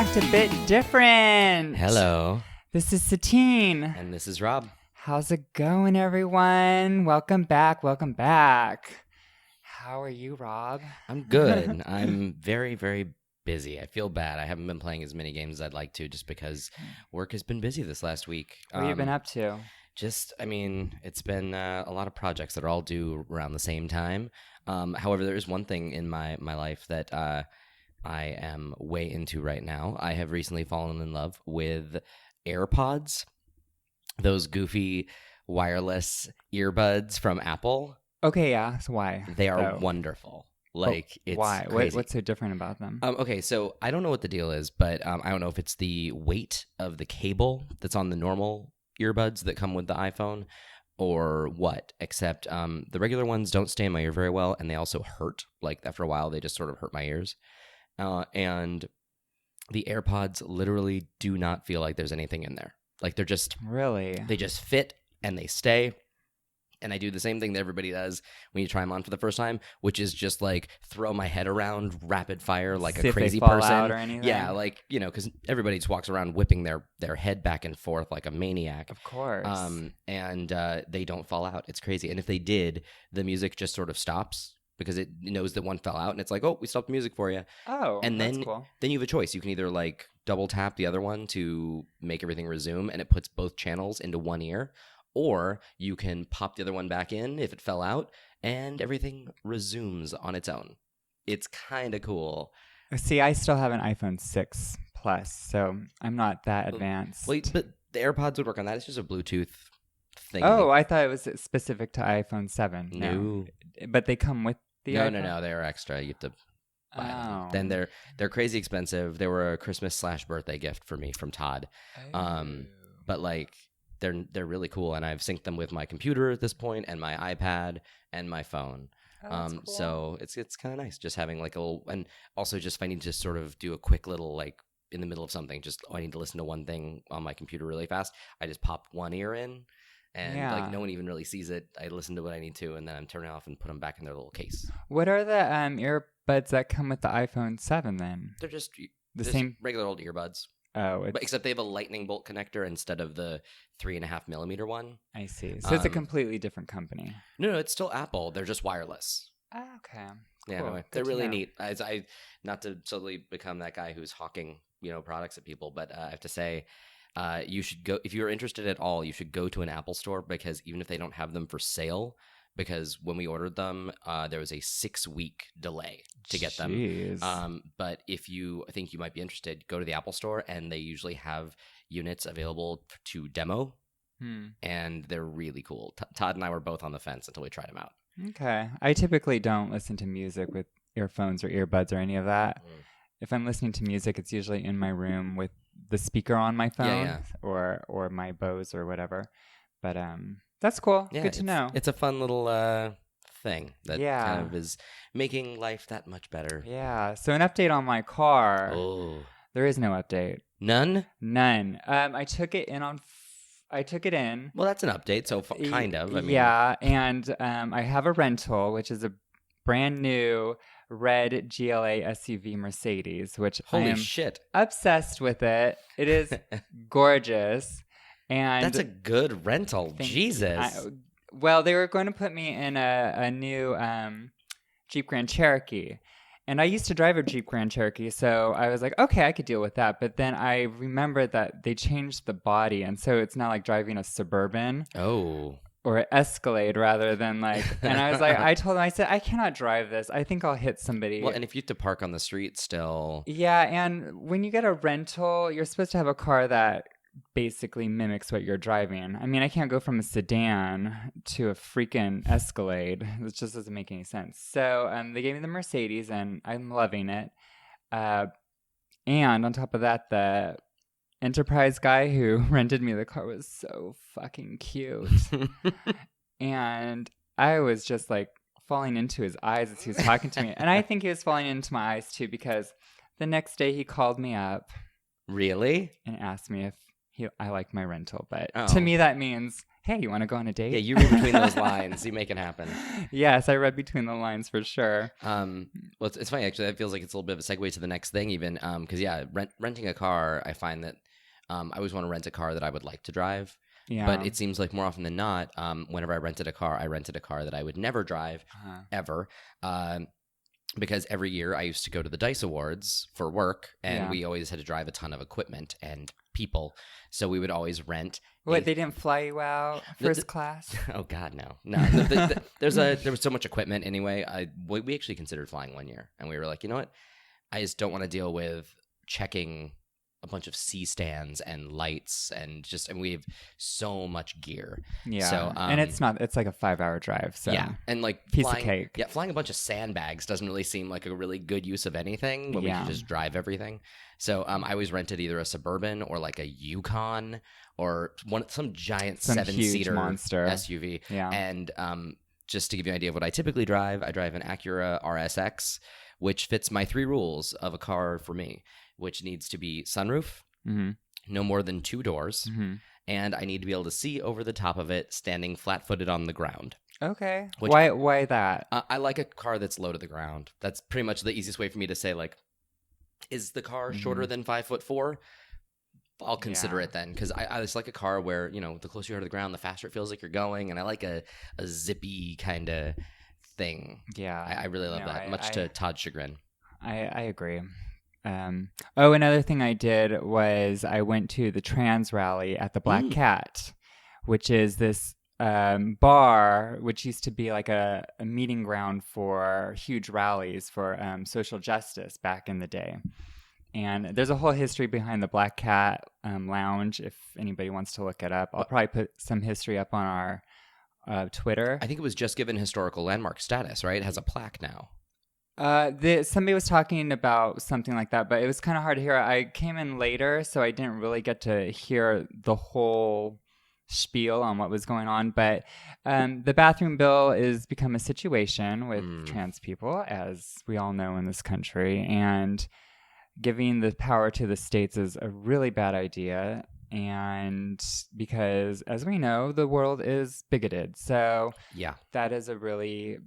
back to Bit Different. Hello. This is Cetine. And this is Rob. How's it going, everyone? Welcome back. Welcome back. How are you, Rob? I'm good. I'm very, very busy. I feel bad. I haven't been playing as many games as I'd like to just because work has been busy this last week. What have you been up to? It's been a lot of projects that are all due around the same time. However, there is one thing in my life that I am way into right now. I have recently fallen in love with AirPods, those goofy wireless earbuds from Apple. Okay, yeah. So why? They are wonderful. It's why? crazy. What's so different about them? Okay, so I don't know what the deal is, but I don't know if it's the weight of the cable that's on the normal earbuds that come with the iPhone or what, except the regular ones don't stay in my ear very well, and they also hurt. Like, after a while, they just sort of hurt my ears. And the AirPods literally do not feel like there's anything in there. Like, they're just... Really? They just fit, and they stay. And I do the same thing that everybody does when you try them on for the first time, which is just like throw my head around rapid fire like See a if crazy they fall person. out or anything? Yeah, like, you know, because everybody just walks around whipping their head back and forth like a maniac. Of course. And they don't fall out. It's crazy. And if they did, the music just sort of stops because it knows that one fell out, and it's like, oh, we stopped the music for you. Oh, and that's then cool. Then you have a choice. You can either like double tap the other one to make everything resume, and it puts both channels into one ear. Or you can pop the other one back in if it fell out, and everything resumes on its own. It's kind of cool. See, I still have an iPhone 6 Plus, so I'm not that advanced. Well, but the AirPods would work on that. It's just a Bluetooth thing. Oh, I thought it was specific to iPhone 7. No. But they come with the iPhone? No. They're extra. You have to buy them. Oh. Then they're crazy expensive. They were a Christmas/birthday gift for me from Todd. Oh. But like... They're really cool, and I've synced them with my computer at this point, and my iPad, and my phone. That's cool. So it's kind of nice just having like a little, and also just if I need to sort of do a quick little like in the middle of something, just I need to listen to one thing on my computer really fast. I just pop one ear in, and like no one even really sees it. I listen to what I need to, and then I'm turning off and put them back in their little case. What are the earbuds that come with the iPhone 7 then? They're just The same regular old earbuds. Oh, but except they have a lightning bolt connector instead of the 3.5 millimeter one. I see. So it's a completely different company. No, it's still Apple. They're just wireless. Oh, okay. Yeah, Cool. anyway, they're really neat. I not to totally become that guy who's hawking, products at people, but I have to say, you should go if you're interested at all. You should go to an Apple store because even if they don't have them for sale, because when we ordered them, there was a 6-week delay to get them. But if you think you might be interested, go to the Apple store, and they usually have units available to demo, and they're really cool. Todd and I were both on the fence until we tried them out. Okay. I typically don't listen to music with earphones or earbuds or any of that. If I'm listening to music, it's usually in my room with the speaker on my phone or my Bose or whatever. But that's cool. Yeah, good to know. It's a fun little thing that kind of is making life that much better. Yeah. So an update on my car. Oh. There is no update. None? None. I took it in I took it in. Well, that's an update, so kind of. I mean. Yeah, and I have a rental, which is a brand new red GLA SUV Mercedes, which I am obsessed with it. It is gorgeous. And that's a good rental. Jesus. Well, they were going to put me in a new Jeep Grand Cherokee. And I used to drive a Jeep Grand Cherokee, so I was like, okay, I could deal with that. But then I remembered that they changed the body, and so it's now like driving a Suburban. Oh. Or an Escalade rather than like... And I was like, I told them, I said, I cannot drive this. I think I'll hit somebody. Well, and if you have to park on the street still... Yeah, and when you get a rental, you're supposed to have a car that basically mimics what you're driving. I mean, I can't go from a sedan to a freaking Escalade. It just doesn't make any sense. So they gave me the Mercedes, and I'm loving it. And on top of that, the Enterprise guy who rented me the car was so fucking cute. And I was just like falling into his eyes as he was talking to me. And I think he was falling into my eyes too, because the next day he called me up. Really? And asked me if I like my rental. But to me that means, hey, you want to go on a date? Yeah, you read between those lines. You make it happen. Yes, I read between the lines for sure. Well, it's funny actually. That feels like it's a little bit of a segue to the next thing, even because renting a car. I find that I always want to rent a car that I would like to drive. Yeah. But it seems like more often than not, whenever I rented a car that I would never drive ever. Because every year I used to go to the DICE Awards for work, and we always had to drive a ton of equipment and people. So we would always rent. What, they didn't fly you out first class? Oh, God, no. No, there was so much equipment anyway. We actually considered flying one year, and we were like, you know what? I just don't want to deal with checking a bunch of C-stands and lights and we have so much gear. Yeah. So, and it's like a 5-hour drive. So yeah. And like piece of cake. Yeah. Flying a bunch of sandbags doesn't really seem like a really good use of anything when we can just drive everything. So I always rented either a Suburban or like a Yukon or some giant 7-seater monster SUV. Yeah. And just to give you an idea of what I typically drive, I drive an Acura RSX, which fits my 3 rules of a car for me, which needs to be sunroof, no more than 2 doors, and I need to be able to see over the top of it standing flat-footed on the ground. Okay. Why that? I like a car that's low to the ground. That's pretty much the easiest way for me to say, like, is the car shorter than 5'4"? I'll consider it then, because I just like a car where, the closer you are to the ground, the faster it feels like you're going, and I like a zippy kind of thing. Yeah. I really love that, much to Todd's chagrin. I agree. Another thing I did was I went to the trans rally at the Black Cat, which is this bar which used to be like a meeting ground for huge rallies for social justice back in the day. And there's a whole history behind the Black Cat Lounge if anybody wants to look it up. I'll probably put some history up on our Twitter. I think it was just given historical landmark status, right? It has a plaque now. Somebody was talking about something like that, but it was kind of hard to hear. I came in later, so I didn't really get to hear the whole spiel on what was going on. But the bathroom bill is become a situation with trans people, as we all know in this country, and giving the power to the states is a really bad idea. And because, as we know, the world is bigoted, so that is a really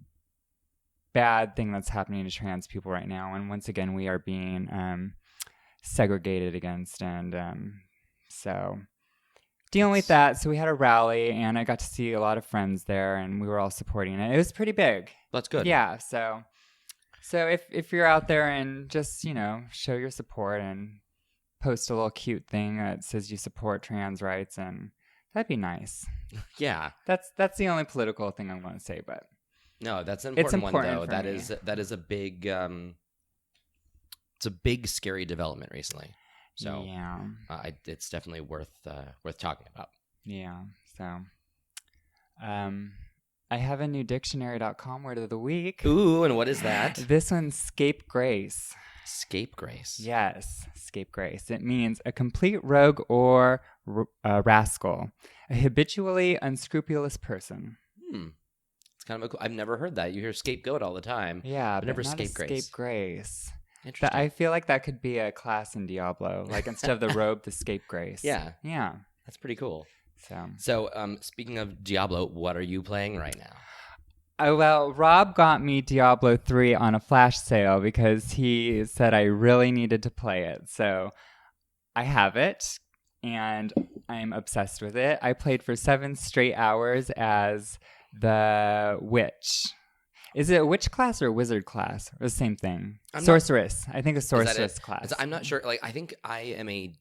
bad thing that's happening to trans people right now. And once again, we are being segregated against. And so dealing with that. So we had a rally, and I got to see a lot of friends there, and we were all supporting it. It was pretty big. That's good. Yeah. So if you're out there and just, show your support and post a little cute thing that says you support trans rights, and that'd be nice. Yeah. That's the only political thing I want to say, but no, that's an important one, though. That me. is a big, it's a big, scary development recently. So yeah, it's definitely worth talking about. Yeah. So, I have a new dictionary.com word of the week. Ooh, and what is that? This one's scapegrace. Scapegrace. Yes, scapegrace. It means a complete rogue or rascal, a habitually unscrupulous person. It's kind of I've never heard that. You hear scapegoat all the time. Yeah, but never not scapegrace. Scapegrace. Interesting. I feel like that could be a class in Diablo. Like instead of the robe, the scapegrace. Yeah. Yeah. That's pretty cool. So speaking of Diablo, what are you playing right now? Oh, well, Rob got me Diablo 3 on a flash sale because he said I really needed to play it. So I have it, and I'm obsessed with it. I played for 7 straight hours as the witch. Is it a witch class or a wizard class? Or the same thing? Sorceress. I think a sorceress class. I'm not sure. Like, I think I am a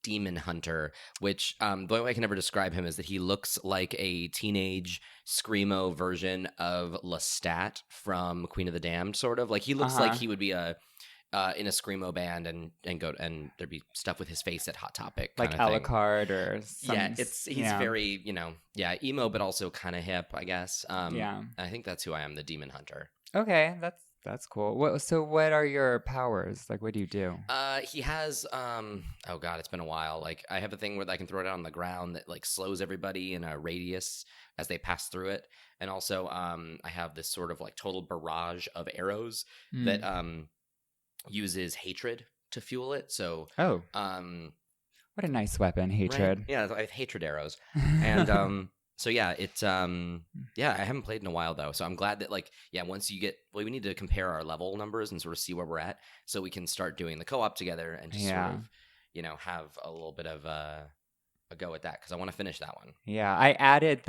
demon hunter, which the only way I can ever describe him is that he looks like a teenage screamo version of Lestat from Queen of the Damned, sort of. Like, he looks like he would be in a screamo band and there'd be stuff with his face at Hot Topic, like Alucard or something. Yeah, he's very emo, but also kind of hip, I guess. I think that's who I am, the demon hunter. Okay, that's cool. So what are your powers? Like, what do you do? He has oh god, it's been a while. Like, I have a thing where I can throw it out on the ground that like slows everybody in a radius as they pass through it, and also I have this sort of like total barrage of arrows that uses hatred to fuel it. So what a nice weapon, hatred. Right? Yeah, I have hatred arrows, and So yeah, it's yeah, I haven't played in a while though. So I'm glad that like once you get we need to compare our level numbers and sort of see where we're at so we can start doing the co-op together and just sort of, have a little bit of a go at that because I want to finish that one. Yeah, I added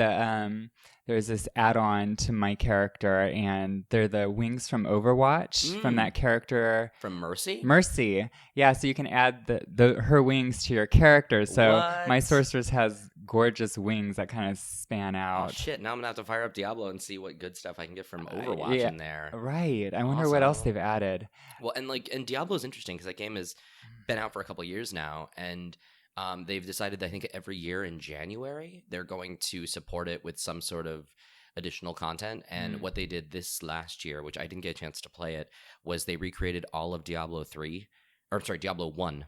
there's this add-on to my character, and they're the wings from Overwatch from that character. From Mercy? Mercy. Yeah, so you can add her wings to your character. So my sorceress has gorgeous wings that kind of span out. Oh, shit. Now I'm going to have to fire up Diablo and see what good stuff I can get from Overwatch in there. Right. I wonder what else they've added. Well, and Diablo's interesting because that game has been out for a couple of years now, and they've decided, I think, every year in January, they're going to support it with some sort of additional content. And what they did this last year, which I didn't get a chance to play it, was they recreated all of Diablo 1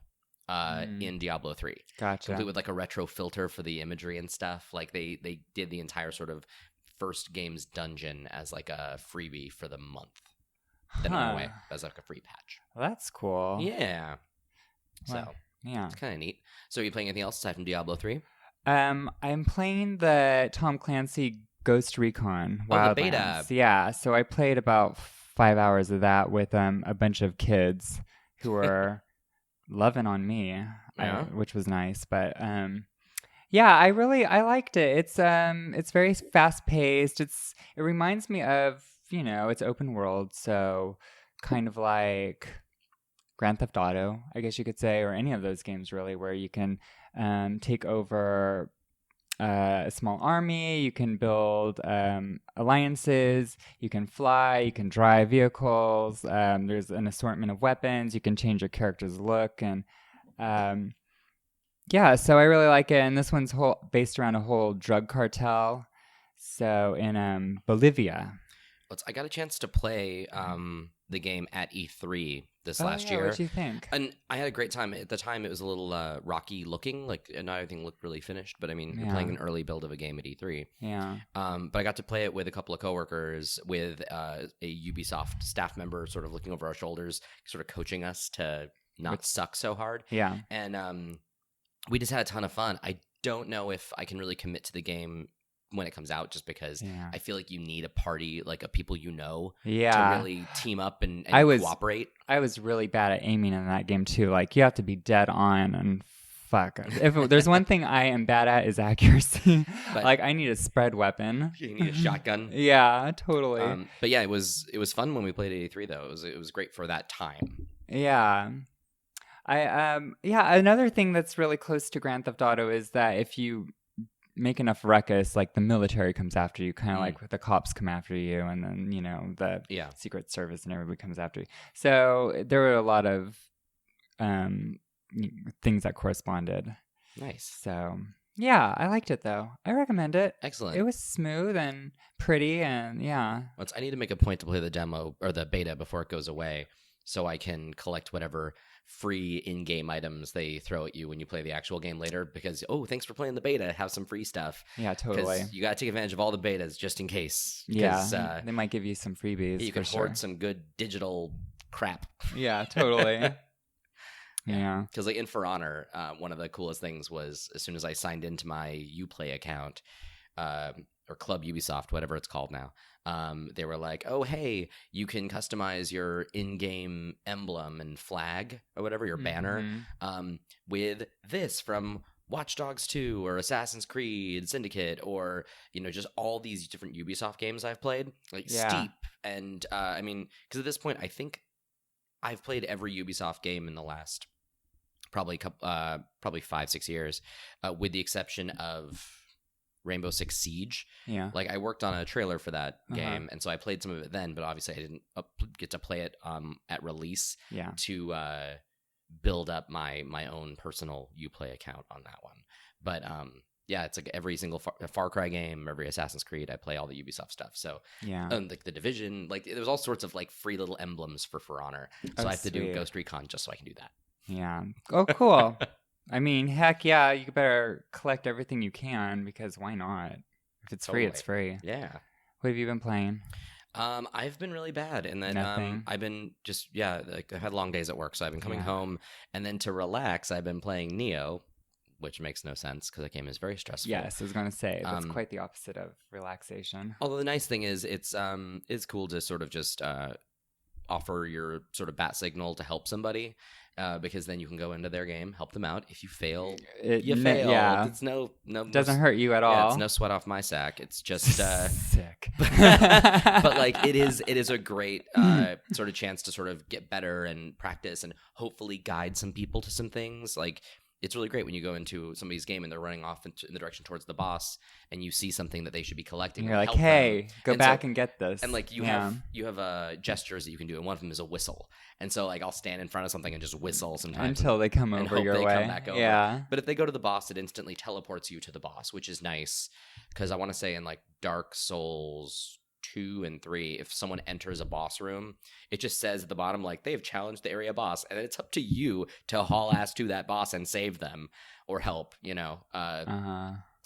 in Diablo 3. Gotcha. Complete with like a retro filter for the imagery and stuff. Like they did the entire sort of first game's dungeon as like a freebie for the month. Then went away as like a free patch. Well, that's cool. Yeah. So... Well, yeah. It's kind of neat. So are you playing anything else aside from Diablo 3? I'm playing the Tom Clancy Ghost Recon Wildlands. The beta. Yeah, so I played about 5 hours of that with a bunch of kids who were loving on me, which was nice. But yeah, I liked it. It's very fast paced. It reminds me of, it's open world, so kind of like Grand Theft Auto, I guess you could say, or any of those games really, where you can take over a small army, you can build alliances, you can fly, you can drive vehicles, there's an assortment of weapons, you can change your character's look, and yeah, so I really like it, and this one's based around a whole drug cartel, so in Bolivia. I got a chance to play the game at E3 this last year. What'd you think? And I had a great time. At the time, it was a little rocky looking, like not everything looked really finished. But I mean, you're playing an early build of a game at E3. Yeah. But I got to play it with a couple of coworkers, with a Ubisoft staff member, sort of looking over our shoulders, sort of coaching us to not suck so hard. Yeah. And we just had a ton of fun. I don't know if I can really commit to the game when it comes out, just because I feel like you need a party, like a people to really team up and cooperate. I was really bad at aiming in that game too. Like, you have to be dead on, and fuck. If there's one thing I am bad at is accuracy. Like, I need a spread weapon. You need a shotgun. Yeah, totally. But yeah, it was fun when we played 83 though. It was great for that time. Yeah. Another thing that's really close to Grand Theft Auto is that if you make enough ruckus, like the military comes after you, kind of like the cops come after you, and then the Secret Service and everybody comes after you. So there were a lot of things that corresponded. Nice. So yeah, I liked it though. I recommend it. Excellent. It was smooth and pretty, and yeah. I need to make a point to play the demo or the beta before it goes away, so I can collect whatever free in-game items they throw at you when you play the actual game later, because thanks for playing the beta, have some free stuff. Yeah, totally. You gotta take advantage of all the betas just in case. Yeah, they might give you some freebies. You can hoard some good digital crap. Yeah, totally. Yeah, because like in For Honor, one of the coolest things was, as soon as I signed into my Uplay account, or Club Ubisoft, whatever it's called now, they were like, oh, hey, you can customize your in-game emblem and flag or whatever, your banner, with this from Watch Dogs 2 or Assassin's Creed Syndicate, or just all these different Ubisoft games I've played, like Steep. And I mean, because at this point, I think I've played every Ubisoft game in the last probably 5-6 years, with the exception of Rainbow Six Siege. Yeah. Like, I worked on a trailer for that game, and so I played some of it then, but obviously I didn't get to play it at release to build up my own personal Uplay account on that one. But yeah, it's like every single Far Cry game, every Assassin's Creed, I play all the Ubisoft stuff. So like the Division, like there's all sorts of like free little emblems for Honor. So I have to do Ghost Recon just so I can do that. Yeah. Oh, cool. I mean, heck yeah, you better collect everything you can, because why not? If it's free, it's free. Yeah. What have you been playing? I've been really bad, and then I've been just I've had long days at work, so I've been coming home, and then to relax, I've been playing Neo, which makes no sense because that game is very stressful. Yes, I was going to say that's quite the opposite of relaxation. Although the nice thing is it's cool to sort of just offer your sort of bat signal to help somebody, because then you can go into their game, help them out. If you fail, you fail. Yeah, it's no doesn't hurt you at all. It's no sweat off my sack. It's just sick. But like it is a great sort of chance to sort of get better and practice and hopefully guide some people to some things. Like it's really great when you go into somebody's game and they're running off in the direction towards the boss, and you see something that they should be collecting. And you're like, hey, go back and get this. And like you have gestures that you can do, and one of them is a whistle. And so like I'll stand in front of something and just whistle sometimes until they come over your way. Come back over. Yeah. But if they go to the boss, it instantly teleports you to the boss, which is nice because I want to say in like Dark Souls 2 and 3, if someone enters a boss room, it just says at the bottom like they have challenged the area boss, and it's up to you to haul ass to that boss and save them or help, you know.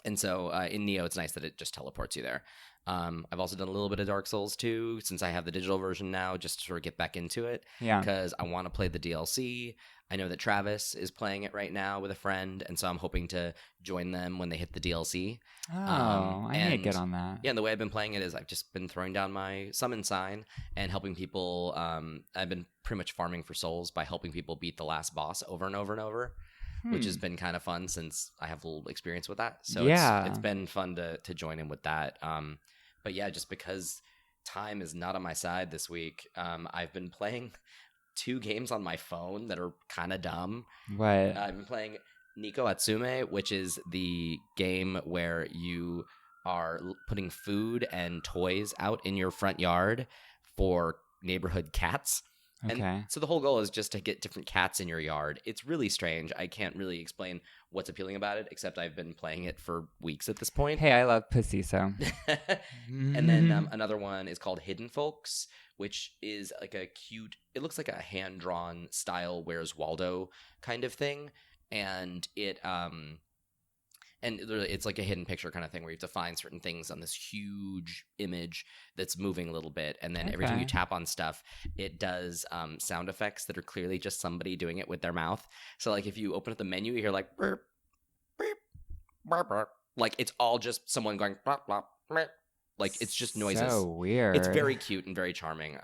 And so in Neo, it's nice that it just teleports you there. I've also done a little bit of Dark Souls 2 since I have the digital version now, just to sort of get back into it. Yeah, because I want to play the DLC. I know that Travis is playing it right now with a friend, and so I'm hoping to join them when they hit the DLC. Oh, I need to get on that. Yeah, and the way I've been playing it is I've just been throwing down my summon sign and helping people. I've been pretty much farming for souls by helping people beat the last boss over and over and over, which has been kind of fun since I have a little experience with that. So it's been fun to join in with that. But yeah, just because time is not on my side this week, I've been playing 2 games on my phone that are kind of dumb. What? I've been playing Nico Atsume, which is the game where you are putting food and toys out in your front yard for neighborhood cats. Okay. And so the whole goal is just to get different cats in your yard. It's really strange. I can't really explain what's appealing about it, except I've been playing it for weeks at this point. Hey, I love pussy, so. And then another one is called Hidden Folks, which is like a cute, it looks like a hand-drawn style Where's Waldo kind of thing. And it's like a hidden picture kind of thing where you have to find certain things on this huge image that's moving a little bit. And then every time you tap on stuff, it does sound effects that are clearly just somebody doing it with their mouth. So like if you open up the menu, you hear like, burp, burp, burp, burp. Like it's all just someone going, burp, burp, burp. Like it's just noises. So weird. It's very cute and very charming.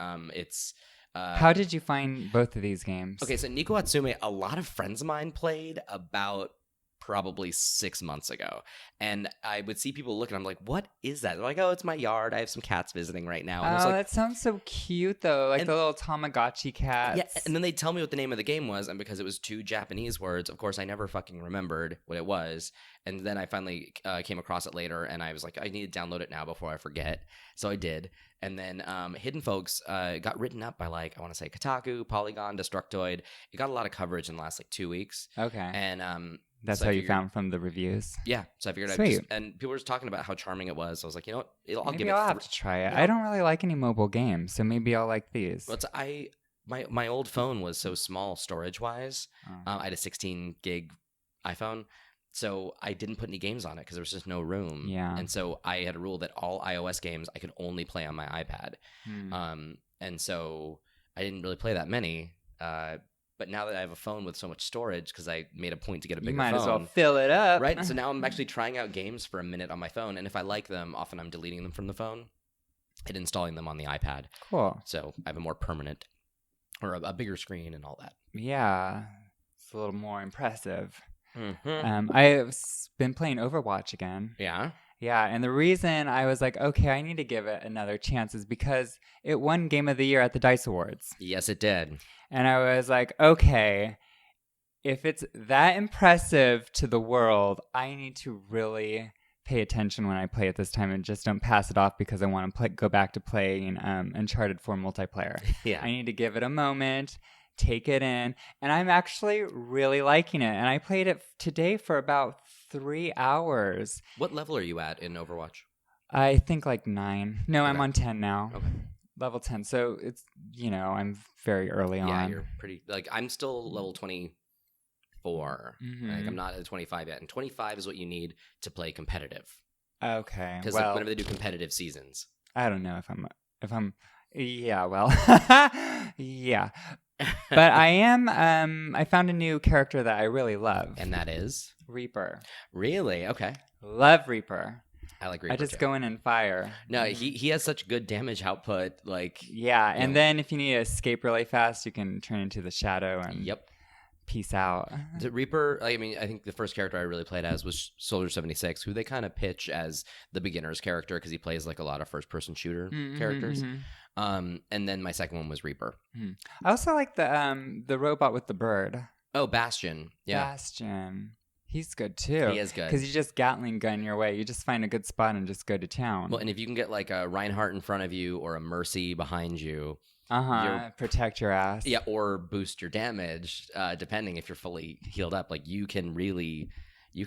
How did you find both of these games? Okay, so Nico Atsume, a lot of friends of mine played about probably 6 months ago, and I would see people look and I'm like, what is that? They're like, oh, it's my yard, I have some cats visiting right now. And I was like, that sounds so cute though, like the little Tamagotchi cats. Yeah, and then they'd tell me what the name of the game was, and because it was 2 Japanese words, of course I never fucking remembered what it was. And then I finally came across it later, and I was like, I need to download it now before I forget. So I did. And then Hidden Folks got written up by, like, I want to say Kotaku, Polygon, Destructoid. It got a lot of coverage in the last, like, 2 weeks. Okay. And that's how you found from the reviews? Yeah. So I figured and people were just talking about how charming it was. So I was like, you know what? Maybe I'll have to try it. I don't really like any mobile games, so maybe I'll like these. Well, my old phone was so small storage-wise. I had a 16 gig iPhone. So I didn't put any games on it because there was just no room. Yeah. And so I had a rule that all iOS games I could only play on my iPad. And so I didn't really play that many. But now that I have a phone with so much storage, because I made a point to get a bigger phone. You might as well fill it up. Right? So now I'm actually trying out games for a minute on my phone. And if I like them, often I'm deleting them from the phone and installing them on the iPad. Cool. So I have a more permanent or a bigger screen and all that. Yeah. It's a little more impressive. I've been playing Overwatch again. Yeah? Yeah, and the reason I was like, okay, I need to give it another chance is because it won Game of the Year at the DICE Awards. Yes, it did. And I was like, okay, if it's that impressive to the world, I need to really pay attention when I play it this time and just don't pass it off because I want to go back to playing Uncharted 4 multiplayer. Yeah. I need to give it a moment, take it in, and I'm actually really liking it. And I played it today for about 3 hours. What level are you at in Overwatch? I think like 9. No, okay. I'm on 10 now. Okay. Level 10. So it's, I'm very early on. Yeah, you're pretty, I'm still level 24. Mm-hmm. I'm not at 25 yet. And 25 is what you need to play competitive. Okay. Because whenever they do competitive seasons. I don't know if I'm, yeah, well, yeah. But I am, I found a new character that I really love. And that is? Reaper. Really? Okay. Love Reaper. I like Reaper I just too. go in and fire. No, he has such good damage output. Like, Yeah, and know. then if you need to escape really fast, you can turn into the shadow and yep. peace out. The Reaper, I mean, I think the first character I really played as was Soldier 76, who they kind of pitch as the beginner's character because he plays like a lot of first-person shooter characters. And then my second one was Reaper. I also like the robot with the bird. Oh, Bastion. Yeah. Bastion. He's good too. He is good. Because you just Gatling gun your way. You just find a good spot and just go to town. Well, and if you can get like a Reinhardt in front of you or a Mercy behind you. Protect your ass. Yeah, or boost your damage, depending if you're fully healed up. Like, you can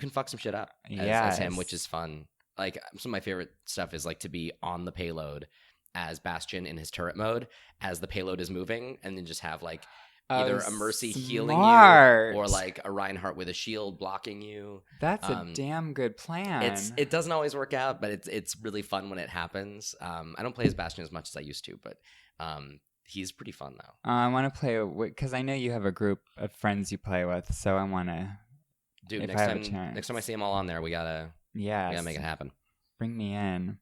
fuck some shit up as him, which is fun. Like, some of my favorite stuff is like to be on the payload as Bastion in his turret mode as the payload is moving, and then just have like either a Mercy healing you or like a Reinhardt with a shield blocking you. That's a damn good plan. It doesn't always work out, but it's really fun when it happens. I don't play as Bastion as much as I used to, but he's pretty fun though. I want to play because I know you have a group of friends you play with, so I want to. Dude, next time I see them all on there, we gotta make it happen. Bring me in.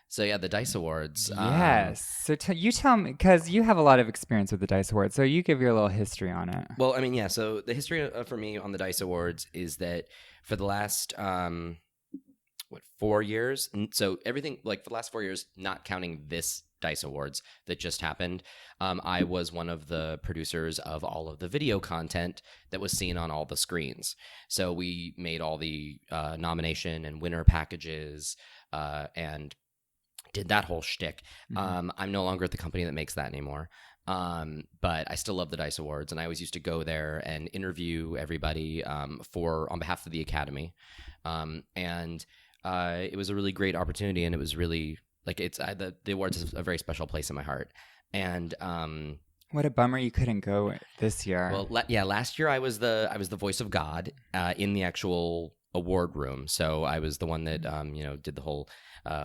So yeah, the Dice Awards. Yes. So you tell me, because you have a lot of experience with the Dice Awards, so you give your little history on it. Well, I mean, yeah. So the history for me on the Dice Awards is that for the last 4 years, so everything like for the last 4 years, not counting this Dice Awards that just happened, I was one of the producers of all of the video content that was seen on all the screens. So we made all the nomination and winner packages and did that whole shtick. I'm no longer at the company that makes that anymore. But I still love the Dice Awards, and I always used to go there and interview everybody on behalf of the Academy. And it was a really great opportunity, and it was really like the awards is a very special place in my heart. And what a bummer you couldn't go this year. Well, last year I was the voice of God in the actual award room. So I was the one that did the whole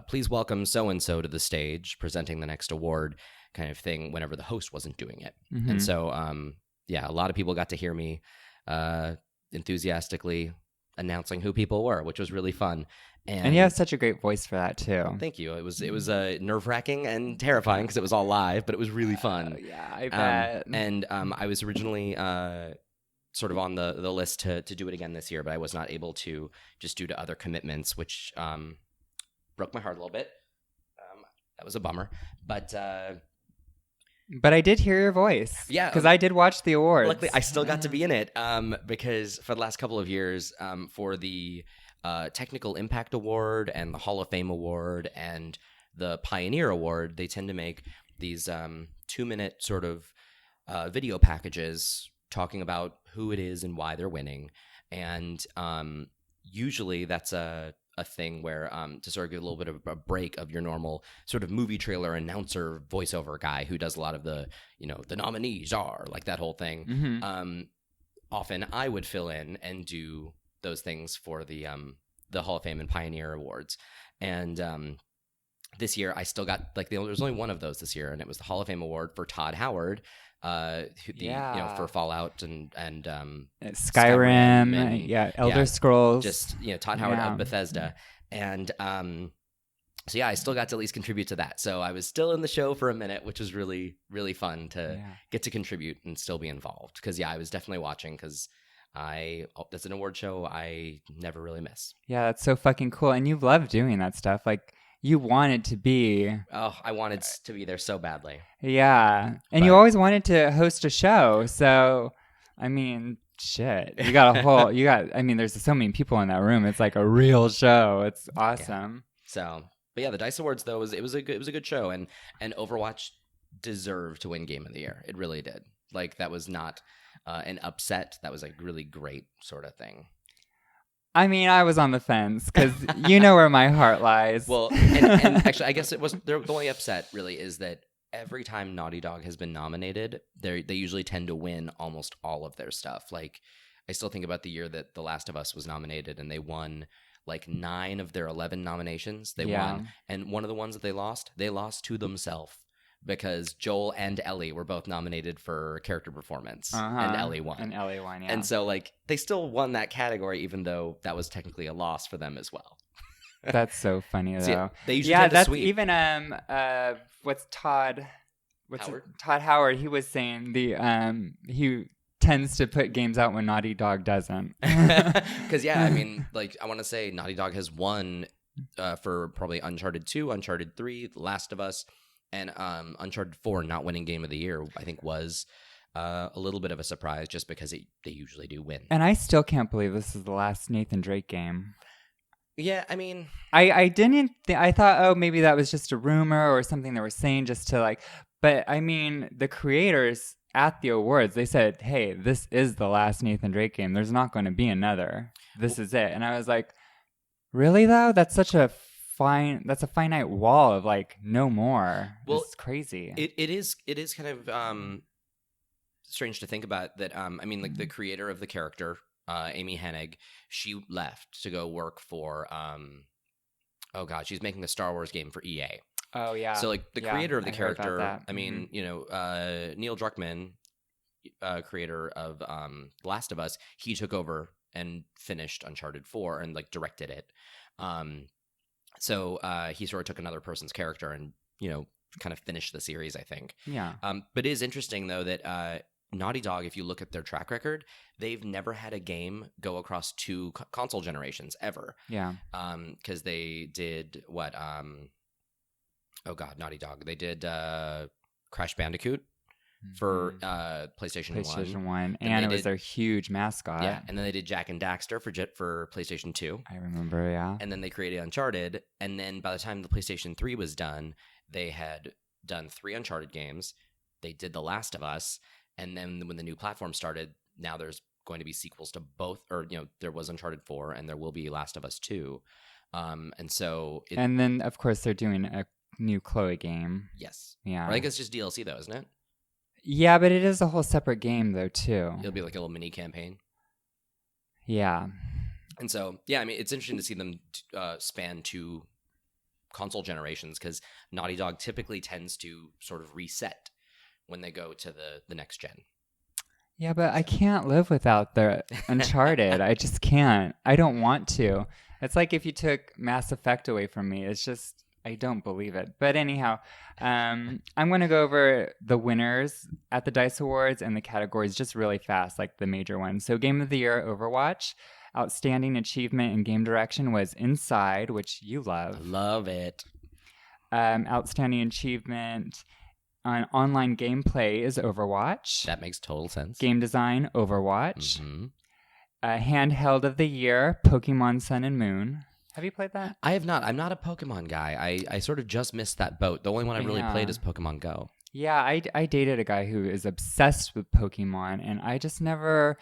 please welcome so and so to the stage, presenting the next award kind of thing whenever the host wasn't doing it. And so a lot of people got to hear me enthusiastically announcing who people were, which was really fun. And you have such a great voice for that too. Thank you. It was nerve-wracking and terrifying because it was all live, but it was really fun. Yeah, I bet. And I was originally sort of on the list to do it again this year, but I was not able to just due to other commitments, which broke my heart a little bit. That was a bummer, but I did hear your voice. Yeah, because I did watch the awards. Luckily, I still got to be in it because for the last couple of years, for the Technical Impact Award and the Hall of Fame Award and the Pioneer Award, they tend to make these 2-minute sort of video packages talking about who it is and why they're winning. And usually that's a thing where to sort of give a little bit of a break of your normal sort of movie trailer announcer voiceover guy who does a lot of the nominees are like that whole thing. Often I would fill in and do those things for the Hall of Fame and Pioneer Awards. And this year I still got there was only one of those this year, and it was the Hall of Fame Award for Todd Howard, for Fallout and Skyrim and, Elder Scrolls, just Todd Howard of Bethesda. And so I still got to at least contribute to that. So I was still in the show for a minute, which was really, really fun to get to contribute and still be involved. Because I was definitely watching because that's an award show I never really miss. Yeah, that's so fucking cool. And you love doing that stuff. Like, you wanted to be. Oh, I wanted to be there so badly. Yeah. And you always wanted to host a show. So, I mean, shit. You got there's so many people in that room. It's like a real show. It's awesome. Yeah. So, but yeah, the Dice Awards though it was a good show, and Overwatch deserved to win Game of the Year. It really did. Like, that was not an upset. That was a really great sort of thing. I mean, I was on the fence because you know where my heart lies. Well, and actually, I guess it was the only upset really is that every time Naughty Dog has been nominated, they usually tend to win almost all of their stuff. Like, I still think about the year that The Last of Us was nominated, and they won like 9 of their 11 nominations. They won, and one of the ones that they lost to themselves. because Joel and Ellie were both nominated for character performance, and Ellie won. And Ellie won, yeah. And so, like, they still won that category, even though that was technically a loss for them as well. That's so funny, though. So, yeah, they usually tend to that's sweep. even what's Todd? Howard? Todd Howard. He was saying he tends to put games out when Naughty Dog doesn't. Because I mean, like, I want to say Naughty Dog has won for probably Uncharted 2, Uncharted 3, The Last of Us, and Uncharted 4 not winning Game of the Year, I think was a little bit of a surprise just because they usually do win. And I still can't believe this is the last Nathan Drake game. Yeah, I mean, I didn't. I thought, oh, maybe that was just a rumor or something they were saying just to like. But I mean, the creators at the awards, they said, "Hey, this is the last Nathan Drake game. There's not going to be another. This is it." And I was like, "Really though? That's such a finite wall of like no more." Well, it's crazy. It is kind of strange to think about that. I mean, like the creator of the character, Amy Hennig, she left to go work for oh god, she's making the Star Wars game for EA. Oh yeah. So like the creator of the character, I Mm-hmm. mean, Neil Druckmann, creator of The Last of Us, he took over and finished Uncharted 4 and like directed it. So he sort of took another person's character and kind of finished the series, I think. Yeah. But it is interesting though that Naughty Dog, if you look at their track record, they've never had a game go across two console generations ever. Yeah. Because they did what? Oh God, Naughty Dog. They did Crash Bandicoot for PlayStation 1. And it was their huge mascot. Yeah, and then they did Jack and Daxter for PlayStation 2. I remember, yeah. And then they created Uncharted, and then by the time the PlayStation 3 was done, they had done 3 Uncharted games. They did The Last of Us, and then when the new platform started, now there's going to be sequels to both, or there was Uncharted 4, and there will be Last of Us 2. And so... and then, of course, they're doing a new Chloe game. Yes. Yeah. Or I think it's just DLC, though, isn't it? Yeah, but it is a whole separate game, though, too. It'll be like a little mini campaign. Yeah. And so, yeah, I mean, it's interesting to see them span 2 console generations, because Naughty Dog typically tends to sort of reset when they go to the next gen. Yeah, but I can't live without the Uncharted. I just can't. I don't want to. It's like if you took Mass Effect away from me. It's just... I don't believe it. But anyhow, I'm going to go over the winners at the DICE Awards and the categories just really fast, like the major ones. So Game of the Year, Overwatch. Outstanding achievement in game direction was Inside, which you love. I love it. Outstanding achievement on online gameplay is Overwatch. That makes total sense. Game design, Overwatch. Mm-hmm. Handheld of the year, Pokemon Sun and Moon. Have you played that? I have not. I'm not a Pokemon guy. I sort of just missed that boat. The only one I really played is Pokemon Go. Yeah, I dated a guy who is obsessed with Pokemon, and I just never...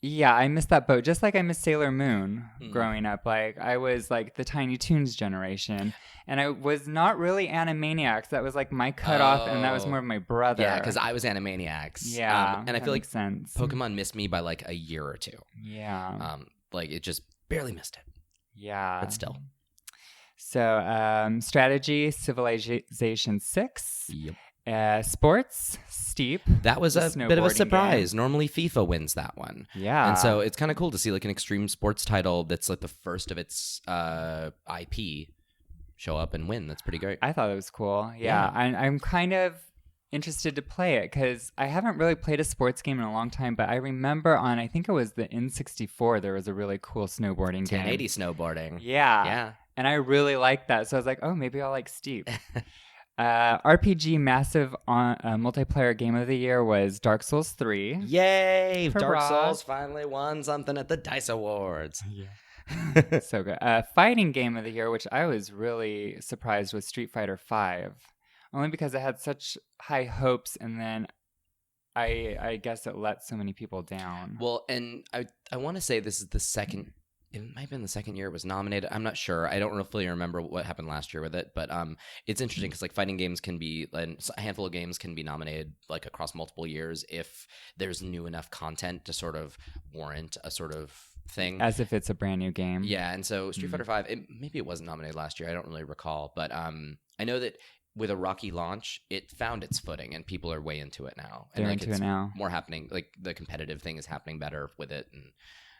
Yeah, I missed that boat. Just like I missed Sailor Moon growing up. Like, I was like the Tiny Toons generation, and I was not really Animaniacs. That was like my cutoff, and that was more of my brother. Yeah, because I was Animaniacs. Yeah, and I feel like sense. Pokemon missed me by like a year or 2. Yeah. Like, it just barely missed it. Yeah. But still. So, strategy, Civilization 6. Yep. Sports, Steep. That was a bit of a surprise. Game. Normally FIFA wins that one. Yeah. And so it's kind of cool to see like an extreme sports title that's like the first of its IP show up and win. That's pretty great. I thought it was cool. Yeah. I'm kind of interested to play it because I haven't really played a sports game in a long time, but I remember on, I think it was the N64, there was a really cool snowboarding game. 1080 snowboarding. Yeah. Yeah. And I really liked that. So I was like, oh, maybe I'll like Steep. RPG massive multiplayer game of the year was Dark Souls 3. Yay! Hurrah. Dark Souls finally won something at the DICE Awards. Yeah. So good. Fighting game of the year, which I was really surprised with Street Fighter 5. Only because I had such high hopes, and then I guess it let so many people down. Well, and I want to say this is the second... It might have been the second year it was nominated. I'm not sure. I don't really remember what happened last year with it, but it's interesting because like fighting games can be, a handful of games can be nominated like across multiple years if there's new enough content to sort of warrant a sort of thing. As if it's a brand new game. Yeah, and so Street Fighter 5, maybe it wasn't nominated last year. I don't really recall, but I know that with a rocky launch, it found its footing, and people are way into it now. They're And into it now. More happening. Like the competitive thing is happening better with it, and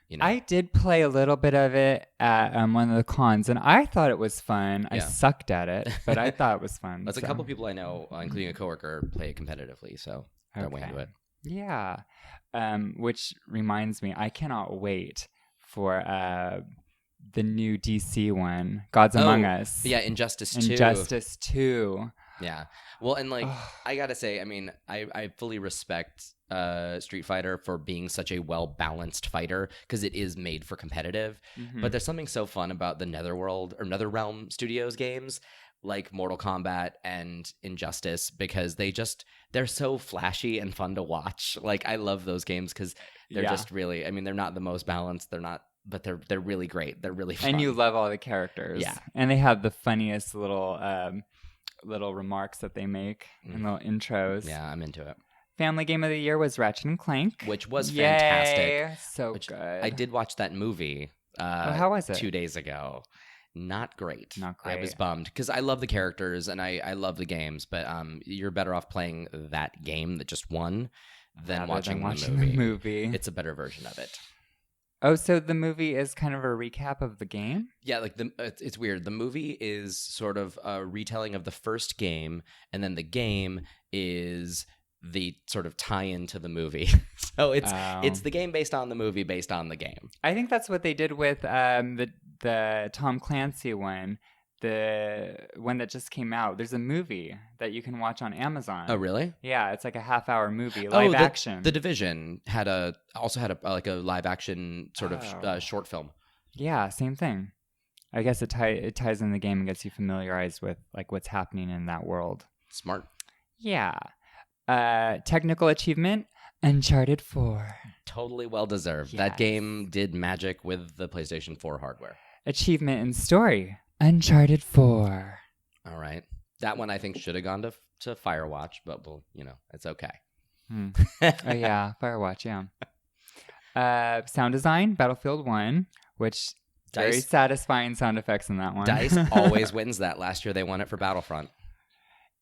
you know. I did play a little bit of it at one of the cons, and I thought it was fun. I sucked at it, but I thought it was fun. That's a couple people I know, including a coworker, play it competitively, so they're way into it. Yeah. Which reminds me, I cannot wait for the new DC one, Gods Among Us. Yeah, Injustice 2. Injustice 2. Yeah. Well, and like, I gotta say, I mean, I fully respect Street Fighter for being such a well-balanced fighter, because it is made for competitive. Mm-hmm. But there's something so fun about the Netherworld or NetherRealm Studios games, like Mortal Kombat and Injustice, because they're so flashy and fun to watch. Like, I love those games because they're just really, I mean, they're not the most balanced, but they're really great. They're really fun. And you love all the characters. Yeah. And they have the funniest little remarks that they make and little intros. Yeah, I'm into it. Family Game of the Year was Ratchet and Clank, which was Yay! fantastic. So good. I did watch that movie. How was it? 2 days ago. Not great. Not great. I was bummed because I love the characters and I love the games, but you're better off playing that game that just won than watching the movie. It's a better version of it. Oh, so the movie is kind of a recap of the game? Yeah, like it's weird. The movie is sort of a retelling of the first game, and then the game is the sort of tie-in to the movie. So it's the game based on the movie based on the game. I think that's what they did with the Tom Clancy one, the one that just came out. There's a movie that you can watch on Amazon. Oh, really? Yeah, it's like a half-hour movie, live action. The Division also had a live action sort of short film. Yeah, same thing. I guess it ties in the game and gets you familiarized with like what's happening in that world. Smart. Yeah. Technical achievement, Uncharted 4. Totally well deserved. Yes. That game did magic with the PlayStation 4 hardware. Achievement in story, Uncharted 4. All right. That one I think should have gone to Firewatch, but it's okay. Oh yeah, Firewatch, yeah. Sound design, Battlefield 1, which very satisfying sound effects in that one. DICE always wins that. Last year they won it for Battlefront.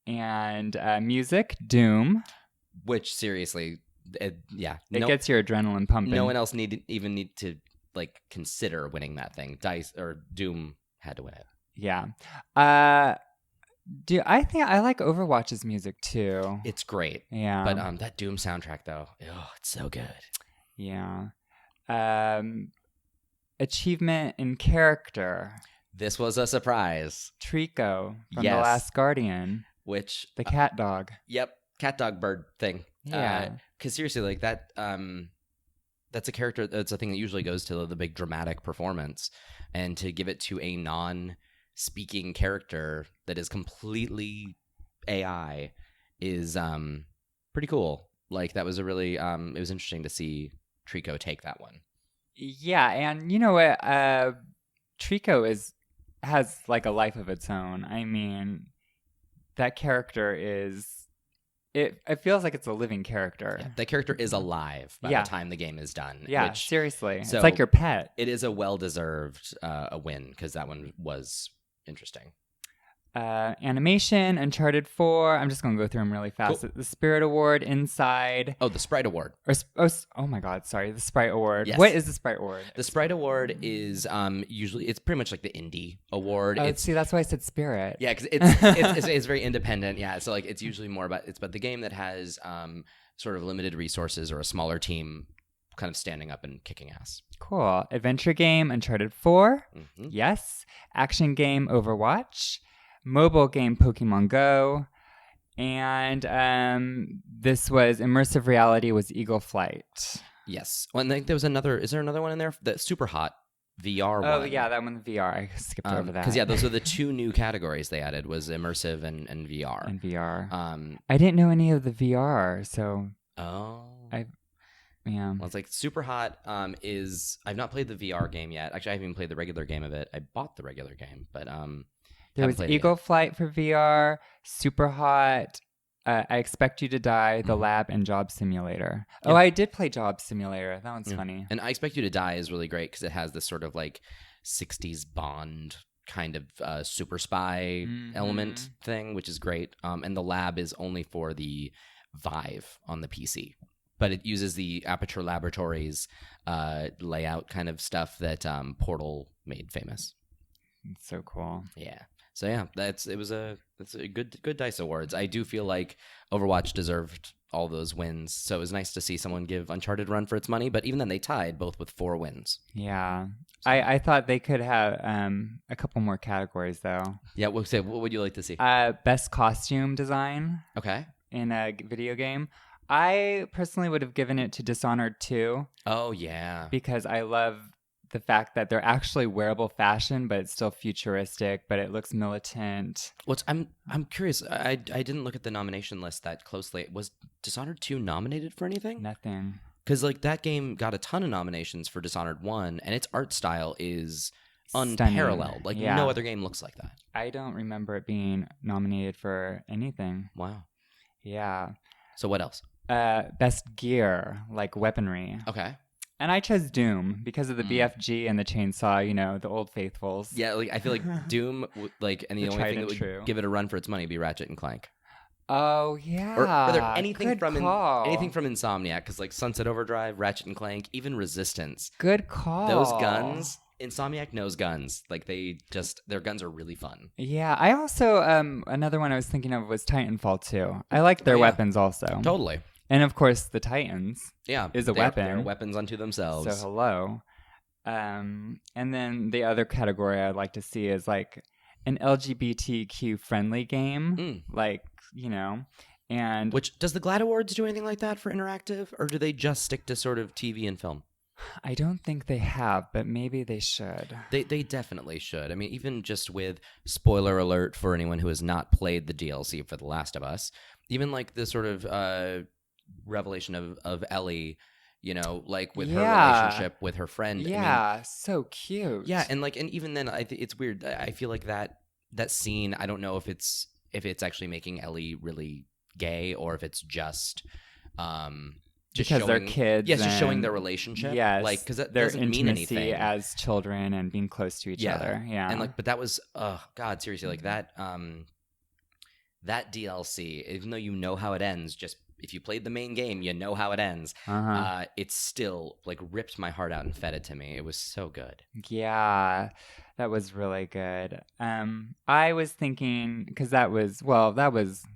And music, Doom. Which seriously, it gets your adrenaline pumping. No one else need to like consider winning that thing. DICE or Doom had to win it. Yeah. I think I like Overwatch's music too. It's great. Yeah. But that Doom soundtrack though, it's so good. Yeah. Achievement in character. This was a surprise. Trico from The Last Guardian. Which the cat dog. Yep, cat dog bird thing. Yeah. Because seriously, like that. That's a character. That's a thing that usually goes to the big dramatic performance, and to give it to a non-speaking character that is completely AI is pretty cool. Like that was a really it was interesting to see Trico take that one. Yeah, and you know what? Trico has like a life of its own. I mean, that character is. It feels like it's a living character. Yeah, the character is alive by the time the game is done. Yeah, seriously. So it's like your pet. It is a well-deserved a win because that one was interesting. Animation, Uncharted 4. I'm just going to go through them really fast. Cool. The Spirit Award, Inside. Oh, the Sprite Award. Oh my God, sorry. The Sprite Award. Yes. What is the Sprite Award? The Sprite Award is usually, it's pretty much like the indie award. See, that's why I said Spirit. Yeah, because it's very independent. Yeah, so like it's usually more about the game that has sort of limited resources or a smaller team kind of standing up and kicking ass. Cool. Adventure game, Uncharted 4. Mm-hmm. Yes. Action game, Overwatch. Mobile game, Pokemon Go. And this was immersive reality was Eagle Flight. Yes. Well, and I think there was another. Is there another one in there? The super hot VR one. Oh yeah, that one VR. I skipped over that. Because those are the two new categories they added was immersive and VR. And VR. I didn't know any of the VR, so. Oh. Yeah. Well, it's like super hot. I've not played the VR game yet. Actually, I haven't even played the regular game of it. I bought the regular game, but there was Eagle Flight for VR, Super Hot, I Expect You to Die, The Lab, and Job Simulator. Yeah. Oh, I did play Job Simulator. That one's funny. And I Expect You to Die is really great because it has this sort of like 60s Bond kind of super spy element thing, which is great. And the lab is only for the Vive on the PC. But it uses the Aperture Laboratories layout kind of stuff that Portal made famous. It's so cool. Yeah. So yeah, that's a good DICE Awards. I do feel like Overwatch deserved all those wins. So it was nice to see someone give Uncharted a run for its money. But even then, they tied both with 4 wins. Yeah. I thought they could have a couple more categories though. Yeah. We'll say, what would you like to see? Best costume design. Okay. In a video game. I personally would have given it to Dishonored 2. Oh, yeah. Because I love the fact that they're actually wearable fashion, but it's still futuristic, but it looks militant. I'm curious. I didn't look at the nomination list that closely. Was Dishonored 2 nominated for anything? Nothing. Because like that game got a ton of nominations for Dishonored 1, and its art style is Stunning. Unparalleled. Like no other game looks like that. I don't remember it being nominated for anything. Wow. Yeah. So what else? Best gear, like weaponry. Okay. And I chose Doom because of the BFG and the chainsaw, you know, the old faithfuls. Yeah, like I feel like Doom, like, and the only thing that would give it a run for its money would be Ratchet and Clank. Oh yeah. Or are there anything Good from call. anything from Insomniac? Because like Sunset Overdrive, Ratchet and Clank, even Resistance. Good call. Those guns. Insomniac knows guns. Like their guns are really fun. Yeah, I also another one I was thinking of was Titanfall 2. I like their weapons also. Totally. And of course, the Titans. Yeah, is a weapon. They're weapons unto themselves. So hello. And then the other category I'd like to see is like an LGBTQ friendly game, like, you know, and which does the GLAAD Awards do anything like that for interactive, or do they just stick to sort of TV and film? I don't think they have, but maybe they should. They definitely should. I mean, even just with spoiler alert for anyone who has not played the DLC for The Last of Us, even like the sort of revelation of Ellie, you know, like with her relationship with her friend. Yeah, I mean, so cute. Yeah, and even then, it's weird. I feel like that scene. I don't know if it's actually making Ellie really gay or if it's just because they're kids. Yes, just showing their relationship. Yes, like because that their doesn't mean anything as children and being close to each other. Yeah, and like, but that was God, seriously, like that that DLC. Even though you know how it ends, just if you played the main game, you know how it ends. It's still like ripped my heart out and fed it to me. It was so good. Yeah, that was really good. I was thinking because that was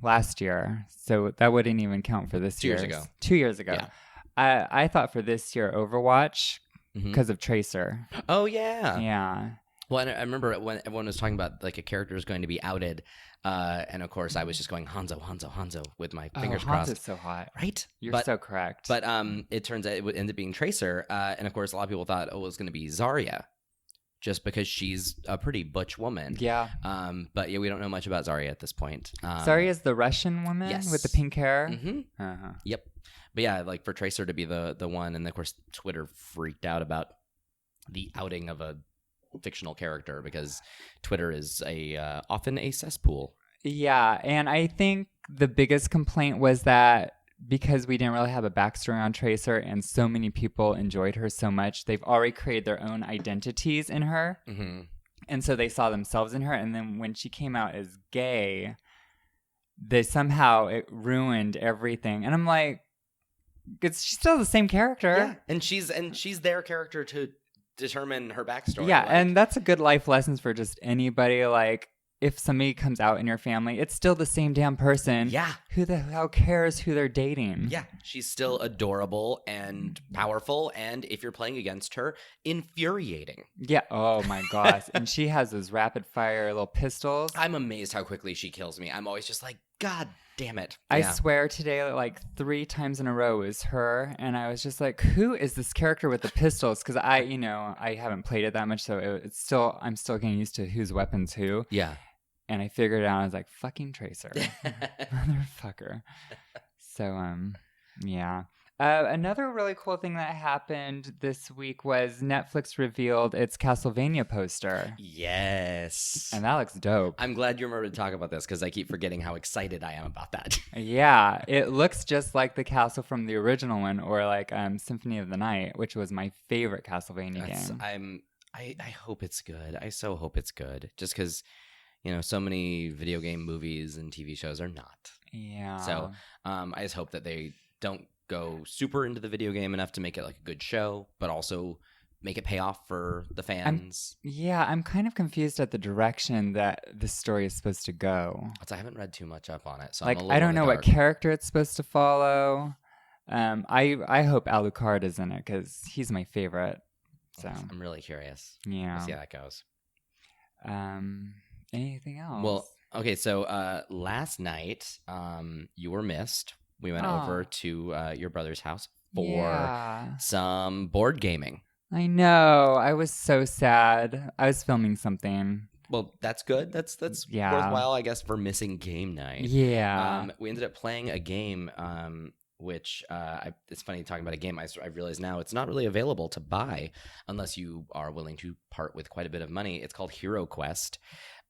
last year, so that wouldn't even count for this year. 2 years ago. Yeah. I thought for this year Overwatch because of Tracer. Oh yeah. Yeah. Well, I remember when everyone was talking about like a character is going to be outed, and of course I was just going Hanzo with my fingers crossed. Hanzo's so hot, right? You're so correct. But it turns out it would end up being Tracer, and of course a lot of people thought it was going to be Zarya, just because she's a pretty butch woman. Yeah. But yeah, we don't know much about Zarya at this point. Zarya is the Russian woman with the pink hair. Mm-hmm. Yep. But yeah, like for Tracer to be the one, and of course Twitter freaked out about the outing of a fictional character because Twitter is often a cesspool. Yeah, and I think the biggest complaint was that because we didn't really have a backstory on Tracer and so many people enjoyed her so much, they've already created their own identities in her. Mm-hmm. And so they saw themselves in her. And then when she came out as gay, it ruined everything. And I'm like, she's still the same character. Yeah, and she's their character to determine her backstory. Yeah, and that's a good life lesson for just anybody. Like, if somebody comes out in your family, it's still the same damn person. Yeah. Who the hell cares who they're dating? Yeah. She's still adorable and powerful, and if you're playing against her, infuriating. Yeah. Oh my gosh. And she has those rapid fire little pistols. I'm amazed how quickly she kills me. I'm always just like, God damn it. I swear today, like 3 times in a row is her, and I was just like, who is this character with the pistols? Because I haven't played it that much, so I'm still getting used to whose weapons who. Yeah. And I figured it out. I was like, fucking Tracer. Motherfucker. So, yeah. Another really cool thing that happened this week was Netflix revealed its Castlevania poster. Yes. And that looks dope. I'm glad you remembered to talk about this because I keep forgetting how excited I am about that. Yeah. It looks just like the castle from the original one, or like Symphony of the Night, which was my favorite Castlevania game. I hope it's good. I so hope it's good. Just because, so many video game movies and TV shows are not. Yeah. So I just hope that they don't go super into the video game enough to make it like a good show, but also make it pay off for the fans. I'm kind of confused at the direction that the story is supposed to go. I haven't read too much up on it, so like I'm a little I don't know dark. what character it's supposed to follow. I hope Alucard is in it because he's my favorite. So I'm really curious. Yeah. We'll see how that goes. Anything else? Well, okay, so last night you were missed. We went over to your brother's house for some board gaming. I know. I was so sad. I was filming something. Well, that's good. That's worthwhile, I guess, for missing game night. Yeah. We ended up playing a game, which it's funny talking about a game. I realize now it's not really available to buy unless you are willing to part with quite a bit of money. It's called Hero Quest.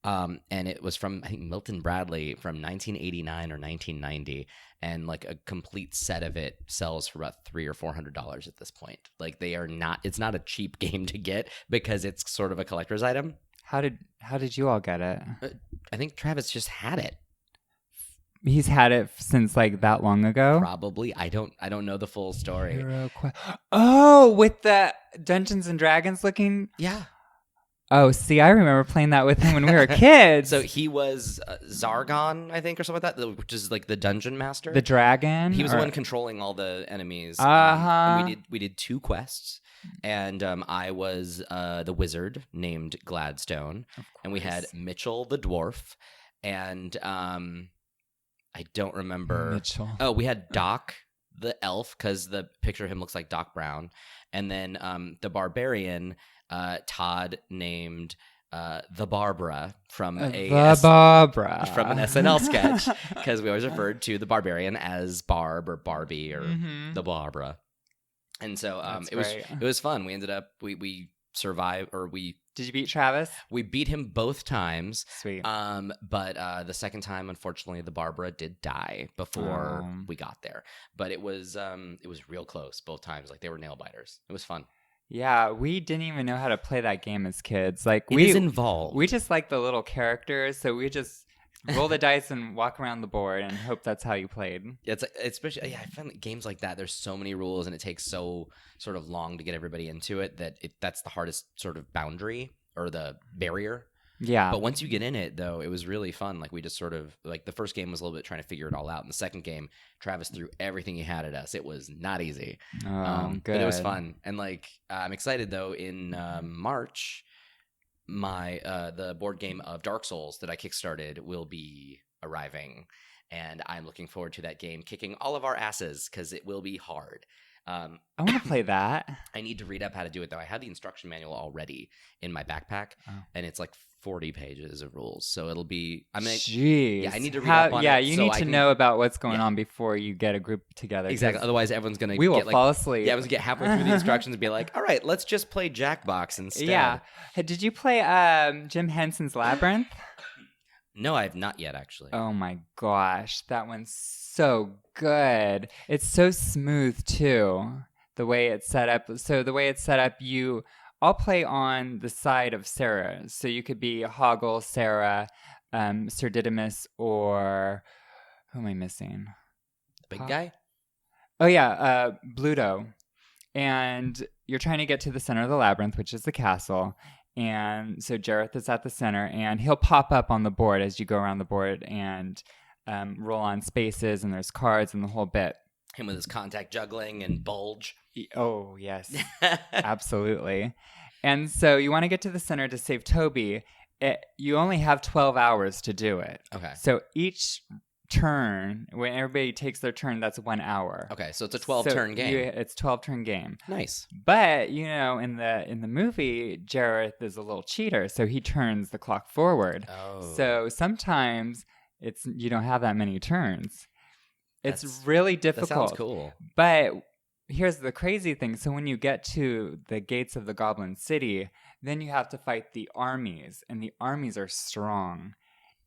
And it was from, I think, Milton Bradley from 1989 or 1990. And like a complete set of it sells for about $300 or $400 at this point. Like it's not a cheap game to get because it's sort of a collector's item. How did you all get it? I think Travis just had it. He's had it since like that long ago? Probably. I don't know the full story. Oh, with the Dungeons and Dragons looking? Yeah. Oh, see, I remember playing that with him when we were kids. So he was Zargon, I think, or something like that, which is like the dungeon master. The dragon? He was the one controlling all the enemies. Uh-huh. We did 2 quests, and I was the wizard named Gladstone, and we had Mitchell the dwarf, and I don't remember. Mitchell. Oh, we had Doc the elf, because the picture of him looks like Doc Brown, and then the barbarian, Todd named the Barbara from an SNL sketch, because we always referred to the barbarian as Barb or Barbie or the Barbara. And so it was fun. We ended up we survived, or we Did you beat Travis? We beat him both times. Sweet. But the second time, unfortunately, the Barbara did die before we got there. But it was real close both times. Like, they were nail biters. It was fun. Yeah, we didn't even know how to play that game as kids. Like, it is involved. We just like the little characters, so we just roll the dice and walk around the board and hope that's how you played. It's especially, I find games like that, there's so many rules and it takes so sort of long to get everybody into it that's the hardest sort of boundary or the barrier. Yeah. But once you get in it, though, it was really fun. Like, we just sort of, like, the first game was a little bit trying to figure it all out. And the second game, Travis threw everything he had at us. It was not easy. Good. But it was fun. And, like, I'm excited, though, in March, the board game of Dark Souls that I kickstarted will be arriving. And I'm looking forward to that game kicking all of our asses, because it will be hard. I want to play that. I need to read up how to do it, though. I have the instruction manual already in my backpack, and it's like 40 pages of rules. So it'll be... Jeez. Yeah, I need to read up on it. Yeah, you need to know about what's going on before you get a group together. Exactly. Otherwise, everyone's going to We will fall asleep. Yeah, everyone's going to get halfway through the instructions and be like, all right, let's just play Jackbox instead. Yeah. Hey, did you play Jim Henson's Labyrinth? No, I have not yet, actually. Oh my gosh, that one's so good. It's so smooth too, the way it's set up. So the way it's set up, I'll play on the side of Sarah. So you could be Hoggle, Sarah, Sir Didymus, or who am I missing? The big guy? Oh yeah, Bluto. And you're trying to get to the center of the labyrinth, which is the castle. And so Jareth is at the center, and he'll pop up on the board as you go around the board and roll on spaces, and there's cards and the whole bit. Him with his contact juggling and bulge. Oh, yes. Absolutely. And so you want to get to the center to save Toby. You only have 12 hours to do it. Okay. So each turn, when everybody takes their turn, that's 1 hour. Okay, so it's a 12-turn game. It's 12-turn game. Nice. But, in the movie, Jareth is a little cheater, so he turns the clock forward. Oh. So sometimes you don't have that many turns. It's really difficult. That sounds cool. But here's the crazy thing. So when you get to the gates of the Goblin City, then you have to fight the armies, and the armies are strong.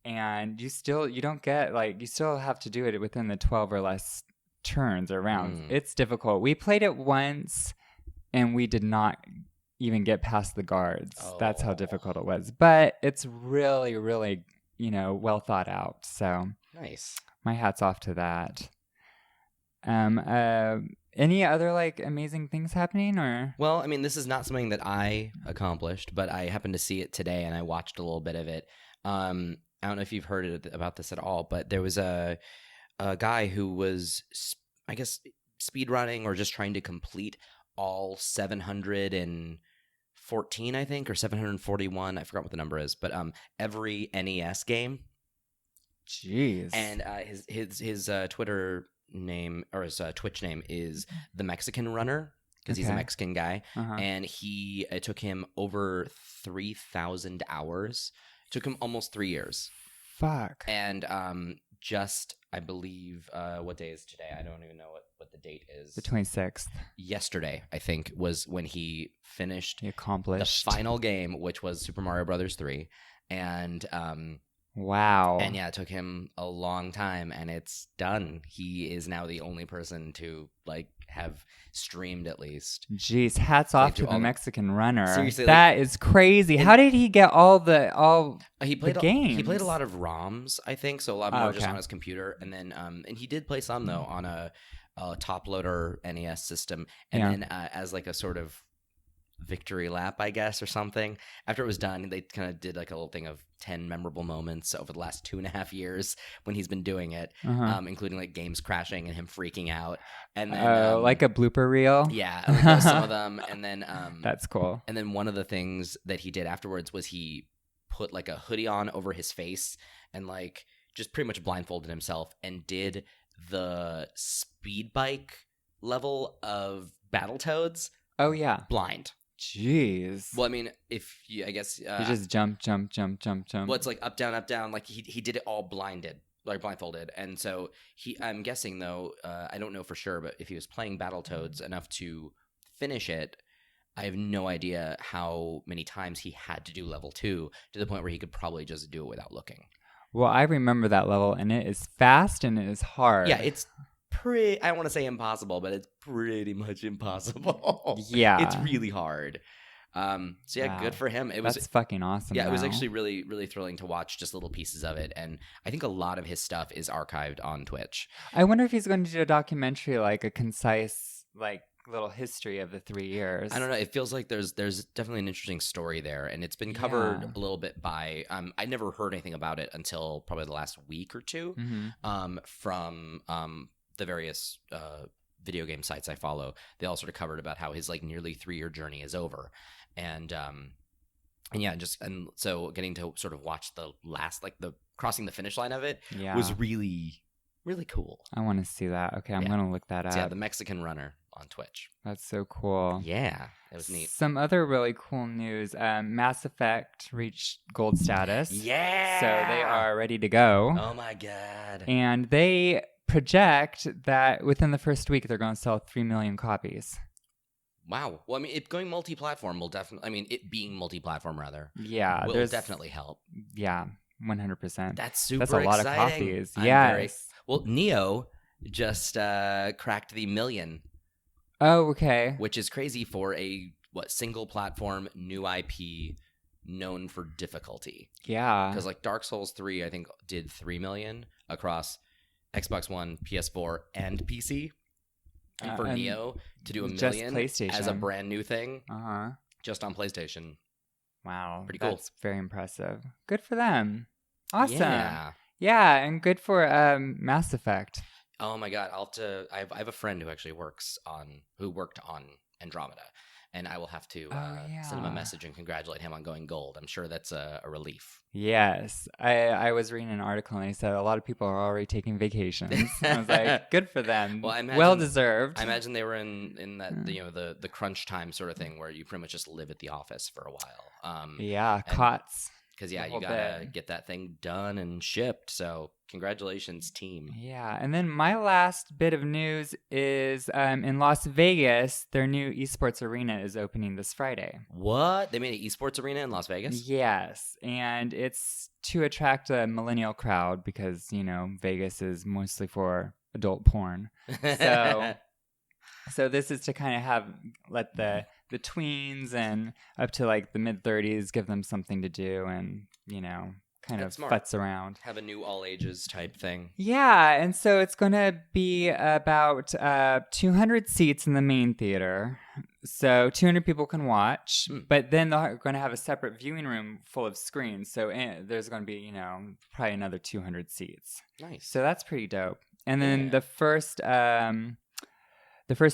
And you still have to do it within the 12 or less turns or rounds. It's difficult. We played it once and we did not even get past the guards. That's how Oh. difficult it was. But it's really, really, well thought out. So Nice. my hat's off to that. Any other like amazing things happening or? Well, I mean, this is not something that I accomplished, but I happened to see it today and I watched a little bit of it. I don't know if you've heard about this at all, but there was a guy who was, I guess, speedrunning or just trying to complete all 714, I think, or 741. I forgot what the number is, but every NES game. Jeez. And his Twitter name or his Twitch name is the Mexican Runner because he's a Mexican guy, and it took him over 3,000 hours. It took him almost 3 years. Fuck. And just I believe what day is today? I don't even know what the date is. The 26th. Yesterday, I think, was when he finished He accomplished the final game, which was Super Mario Brothers 3, and wow. And yeah, it took him a long time, and it's done. He is now the only person to have streamed at least. Jeez, hats off to the Mexican Runner. Seriously, that is crazy. How did he get all the games? He played a lot of ROMs, I think, so a lot more just on his computer, and then and he did play some though on a top loader NES system, and then as like a sort of victory lap, I guess, or something. After it was done, they kind of did like a little thing of 10 memorable moments over the last 2.5 years when he's been doing it, including like games crashing and him freaking out. And then like a blooper reel. Yeah, some of them. And then that's cool. And then one of the things that he did afterwards was he put like a hoodie on over his face and like just pretty much blindfolded himself and did the speed bike level of Battletoads. Oh yeah, blind. Jeez. Well, I mean, I guess you just jump. Well, it's like up, down. Like he did it all blindfolded. And so I'm guessing though, I don't know for sure, but if he was playing Battletoads enough to finish it, I have no idea how many times he had to do level 2 to the point where he could probably just do it without looking. Well, I remember that level, and it is fast and it is hard. Yeah, it's I don't want to say impossible, but it's pretty much impossible. Yeah. It's really hard. So yeah, wow. Good for him. That's fucking awesome. Yeah, it was actually really, really thrilling to watch just little pieces of it. And I think a lot of his stuff is archived on Twitch. I wonder if he's going to do a documentary, like a concise, like little history of the 3 years. I don't know. It feels like there's definitely an interesting story there. And it's been covered a little bit by, I never heard anything about it until probably the last week or two from the various video game sites I follow. They all sort of covered about how his like nearly 3-year journey is over. And yeah, and so getting to sort of watch the last, like the crossing the finish line of it was really, really cool. I want to see that. Okay, I'm going to look that up. Yeah, the Mexican Runner on Twitch. That's so cool. Yeah, it was neat. Some other really cool news. Mass Effect reached gold status. Yeah! So they are ready to go. Oh my God. And they project that within the first week they're going to sell 3 million copies. Wow. Well, I mean, it going multi-platform will definitely, I mean, it being multi-platform rather. Yeah. Will definitely help. Yeah, 100%. That's super That's a lot exciting. of copies. Yeah. Well, Neo just cracked the 1 million. Oh, okay. Which is crazy for a, single platform, new IP, known for difficulty. Yeah. Because like Dark Souls 3, I think, did 3 million across Xbox One, PS4, and PC. And for Neo to do 1 million as a brand new thing, just on PlayStation. Wow. Pretty cool. That's very impressive. Good for them. Awesome. Yeah, and good for Mass Effect. Oh my God. I have a friend who actually worked on Andromeda. And I will have to send him a message and congratulate him on going gold. I'm sure that's a relief. Yes. I was reading an article and they said a lot of people are already taking vacations. I was like, good for them. Well deserved. I imagine they were in that the crunch time sort of thing where you pretty much just live at the office for a while. COTS. Because, you got to get that thing done and shipped. So, congratulations, team. Yeah. And then my last bit of news is in Las Vegas, their new esports arena is opening this Friday. What? They made an esports arena in Las Vegas? Yes. And it's to attract a millennial crowd because, Vegas is mostly for adult porn. So this is to kind of let the the tweens and up to like the mid-30s, give them something to do and, kind That's of smart. futz around. Have a new all ages type thing. Yeah, and so it's going to be about 200 seats in the main theater. So 200 people can watch, but then they're going to have a separate viewing room full of screens. So there's going to be, probably another 200 seats. Nice. So that's pretty dope. And then the first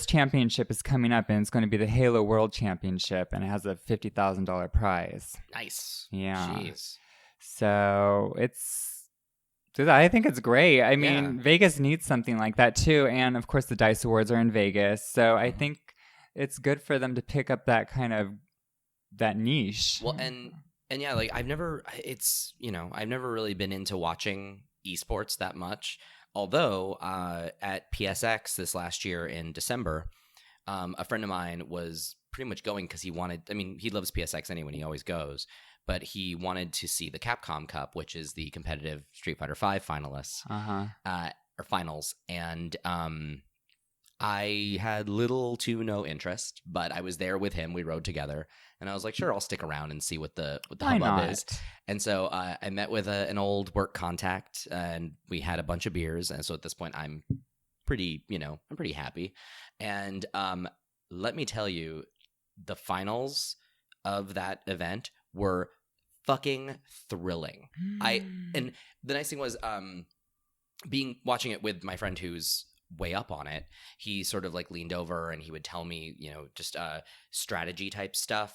championship is coming up, and it's going to be the Halo World Championship, and it has a $50,000 prize. Nice. Yeah. Jeez. So I think it's great. I mean, Yeah. Vegas needs something like that too. And of course the DICE Awards are in Vegas. So I think it's good for them to pick up that kind of, that niche. Well, and yeah, like I've never really been into watching esports that much. Although at PSX this last year in December, a friend of mine was pretty much going because he loves PSX anyway, and he always goes. But he wanted to see the Capcom Cup, which is the competitive Street Fighter V finalists, or finals. And I had little to no interest, but I was there with him. We rode together, and I was like, "Sure, I'll stick around and see what the hubbub is." And so I met with an old work contact, and we had a bunch of beers. And so at this point, I'm pretty happy. And let me tell you, the finals of that event were fucking thrilling. And the nice thing was watching it with my friend who's way up on it. He sort of like leaned over and he would tell me, just strategy type stuff,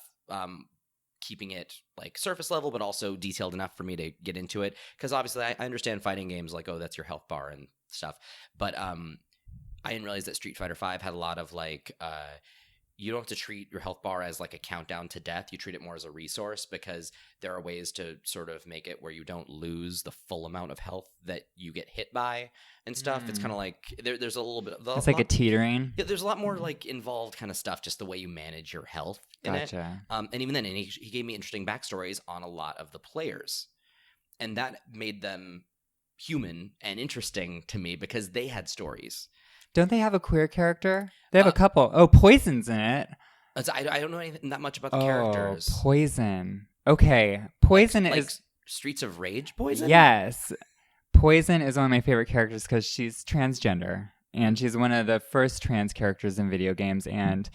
keeping it like surface level but also detailed enough for me to get into it, because obviously I understand fighting games like, oh, that's your health bar and stuff, but I didn't realize that Street Fighter V had a lot of like you don't have to treat your health bar as like a countdown to death. You treat it more as a resource, because there are ways to sort of make it where you don't lose the full amount of health that you get hit by and stuff. It's kind of like there's a little bit of it's like a teetering. Yeah, there's a lot more like involved kind of stuff, just the way you manage your health in it. And even then, he gave me interesting backstories on a lot of the players, and that made them human and interesting to me because they had stories. Don't they have a queer character? They have a couple. Oh, Poison's in it. I don't know anything that much about the characters. Poison. Okay. Poison like is... Streets of Rage Poison? Yes. Poison is one of my favorite characters because she's transgender. And she's one of the first trans characters in video games. And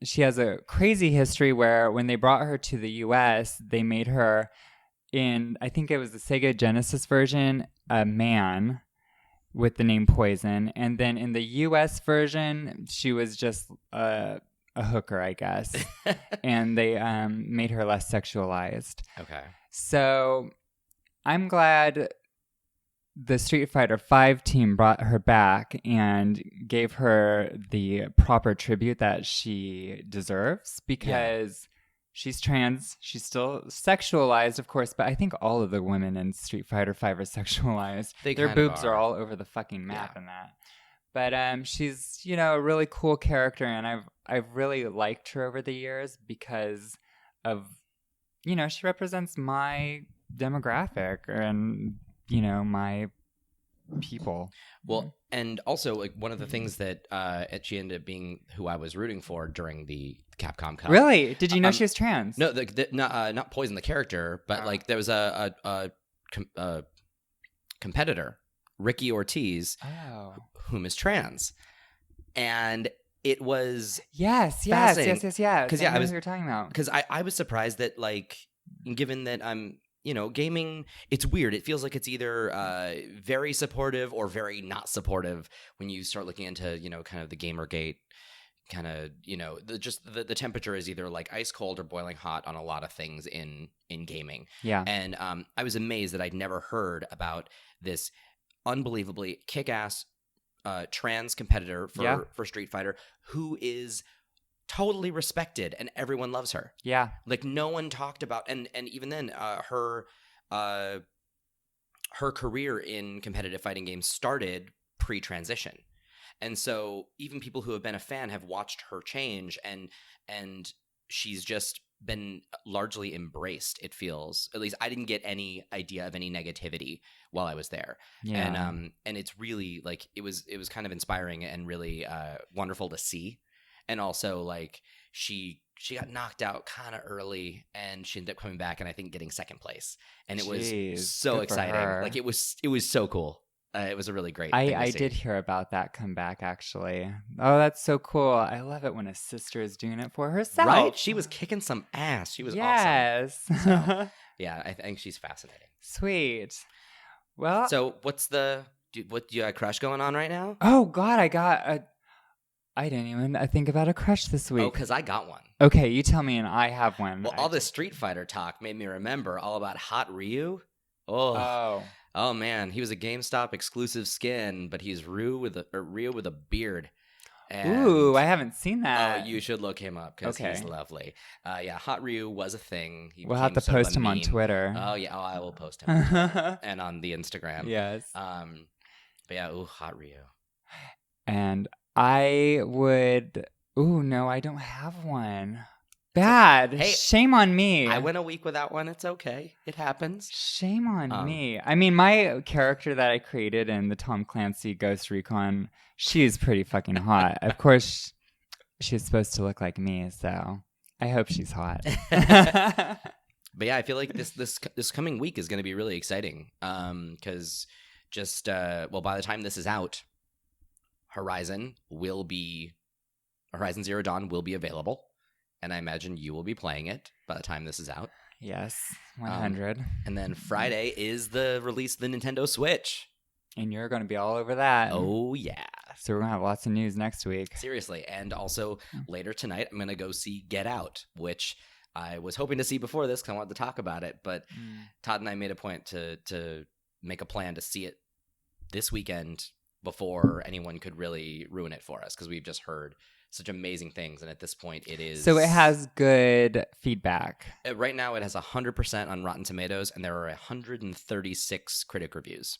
she has a crazy history where when they brought her to the US, they made her in, I think it was the Sega Genesis version, a man with the name Poison, and then in the US version she was just a hooker, I guess. And they made her less sexualized. Okay. So I'm glad the Street Fighter V team brought her back and gave her the proper tribute that she deserves, because she's trans. She's still sexualized, of course, but I think all of the women in Street Fighter V are sexualized. Their boobs are all over the fucking map in that. But she's, a really cool character, and I've really liked her over the years because of, she represents my demographic and, my people. Well, and also like one of the things that she ended up being who I was rooting for during the Capcom Cup. Really? Did you know she was trans? No, not Poison the character, but like there was a competitor, Ricky Ortiz, whom is trans, and it was yes. Because I was, who you're talking about. Because I was surprised that, like, given that I'm, gaming, it's weird. It feels like it's either very supportive or very not supportive when you start looking into, kind of the Gamergate kind of, the temperature is either like ice cold or boiling hot on a lot of things in gaming. Yeah. And I was amazed that I'd never heard about this unbelievably kick-ass trans competitor for Street Fighter who is totally respected and everyone loves her. Yeah. Like no one talked about, and even then her career in competitive fighting games started pre-transition. And so even people who have been a fan have watched her change, and she's just been largely embraced, it feels. At least I didn't get any idea of any negativity while I was there. Yeah. And it's really like it was kind of inspiring and really wonderful to see. and also like she got knocked out kind of early, and she ended up coming back and I think getting second place, and it was so exciting. Like it was so cool. It was a really great thing to I see. did hear about that comeback, actually. Oh, that's so cool. I love it when a sister is doing it for herself. Right? She was kicking some ass. She was awesome. So, yeah, I think she's fascinating. Sweet. Well, so what's do you got a crush going on right now? Oh, God, I didn't even think about a crush this week. Oh, because I got one. Okay, you tell me and I have one. Well, all this Street Fighter talk made me remember all about Hot Ryu. Oh man, he was a GameStop exclusive skin, but he's Ryu with a beard. And, ooh, I haven't seen that. Oh, you should look him up because he's lovely. Yeah, Hot Ryu was a thing. We'll have to post him on Twitter. Oh yeah, I will post him on Twitter and on the Instagram. Yes. But yeah, Hot Ryu. And I would. Ooh, no, I don't have one. Bad. Hey, shame on me. I went a week without one. It's okay. It happens. Shame on me. I mean, my character that I created in the Tom Clancy Ghost Recon, she's pretty fucking hot. Of course, she's supposed to look like me, so I hope she's hot. But yeah, I feel like this coming week is going to be really exciting. Because by the time this is out, Horizon Zero Dawn will be available. And I imagine you will be playing it by the time this is out. Yes, 100. And then Friday is the release of the Nintendo Switch. And you're going to be all over that. Oh, yeah. So we're going to have lots of news next week. Seriously. And also later tonight, I'm going to go see Get Out, which I was hoping to see before this because I wanted to talk about it. But Todd and I made a point to make a plan to see it this weekend before anyone could really ruin it for us because we've just heard such amazing things, and at this point it is... So it has good feedback. Right now it has 100% on Rotten Tomatoes, and there are 136 critic reviews,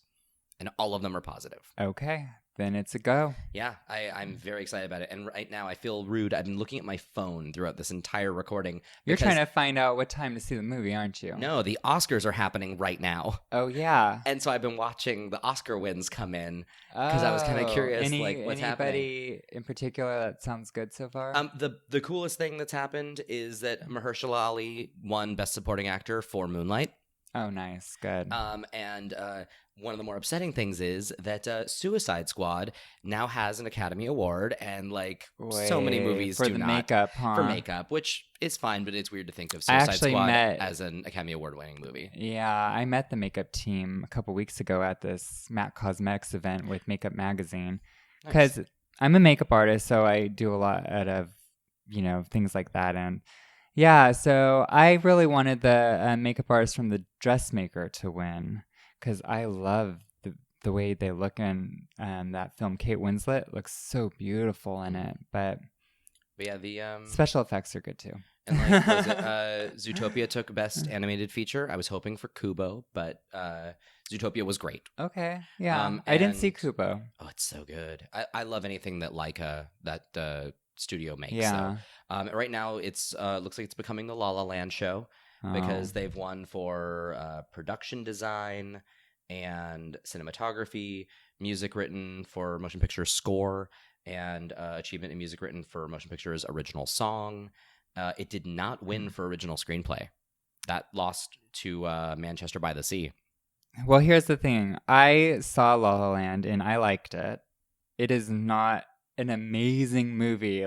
and all of them are positive. Okay, then it's a go. Yeah, I'm very excited about it, and right now I feel rude. I've been looking at my phone throughout this entire recording. You're trying to find out what time to see the movie, aren't you? No, the Oscars are happening right now. Oh, yeah. And so I've been watching the Oscar wins come in, because I was kind of curious, what's happening. Anybody in particular that sounds good so far? The coolest thing that's happened is that Mahershala Ali won Best Supporting Actor for Moonlight. Oh, nice. Good. And one of the more upsetting things is that Suicide Squad now has an Academy Award, and so many movies for do the not. Makeup, huh? For makeup, which is fine, but it's weird to think of Suicide Squad as an Academy Award-winning movie. Yeah, I met the makeup team a couple weeks ago at this Mac Cosmetics event with Makeup Magazine because I'm a makeup artist, so I do a lot out of things like that. And yeah, so I really wanted the makeup artist from The Dressmaker to win because I love the way they look in that film. Kate Winslet looks so beautiful in it, but yeah, the special effects are good too. And Zootopia took Best Animated Feature. I was hoping for Kubo, but Zootopia was great. Okay, yeah, I didn't see Kubo. Oh, it's so good. I love anything that Laika, that studio makes. Yeah. So, right now, it's looks like it's becoming the La La Land show because they've won for production design and cinematography, music written for motion picture score, and achievement in music written for motion pictures original song. It did not win for original screenplay. That lost to Manchester by the Sea. Well, here's the thing. I saw La La Land and I liked it. It is not an amazing movie.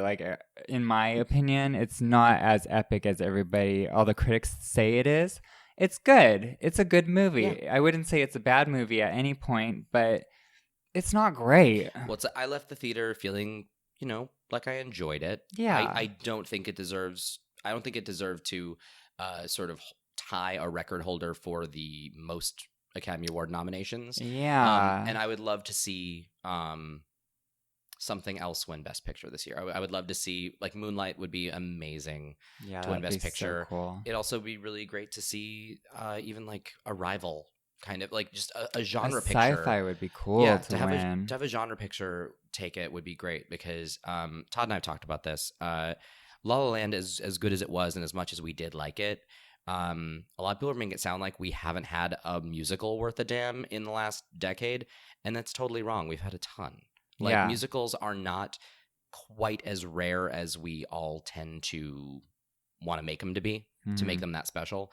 In my opinion, it's not as epic as all the critics say it is. It's good. It's a good movie. Yeah. I wouldn't say it's a bad movie at any point, but it's not great. Well, I left the theater feeling, like I enjoyed it. Yeah. I don't think it deserves to sort of tie a record holder for the most Academy Award nominations. Yeah. And I would love to see something else win Best Picture this year. I would love to see, Moonlight would be amazing to win Best Picture. So cool. It'd also be really great to see even Arrival, kind of just a genre picture. Sci-fi would be cool to win. To have a genre picture take it would be great because Todd and I have talked about this. La La Land, as good as it was and as much as we did like it, a lot of people are making it sound like we haven't had a musical worth a damn in the last decade, and that's totally wrong. We've had a ton. Musicals are not quite as rare as we all tend to want to make them to be, to make them that special.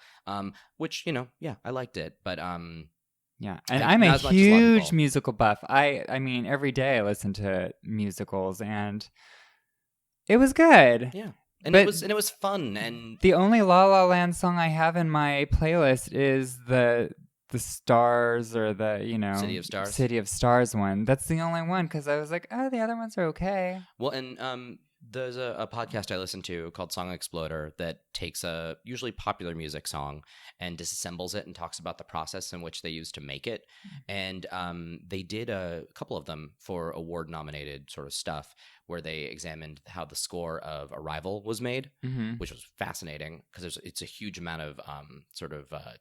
Which, yeah, I liked it. But yeah, and I'm a huge musical buff. I mean, every day I listen to musicals, and it was good. Yeah. And it was fun. And the only La La Land song I have in my playlist is the Stars, or the City of Stars one. That's the only one, because I was like, oh, the other ones are okay. Well, and there's a podcast I listen to called Song Exploder that takes a usually popular music song and disassembles it and talks about the process in which they used to make it. And they did a couple of them for award nominated sort of stuff, where they examined how the score of Arrival was made, which was fascinating, because it's a huge amount of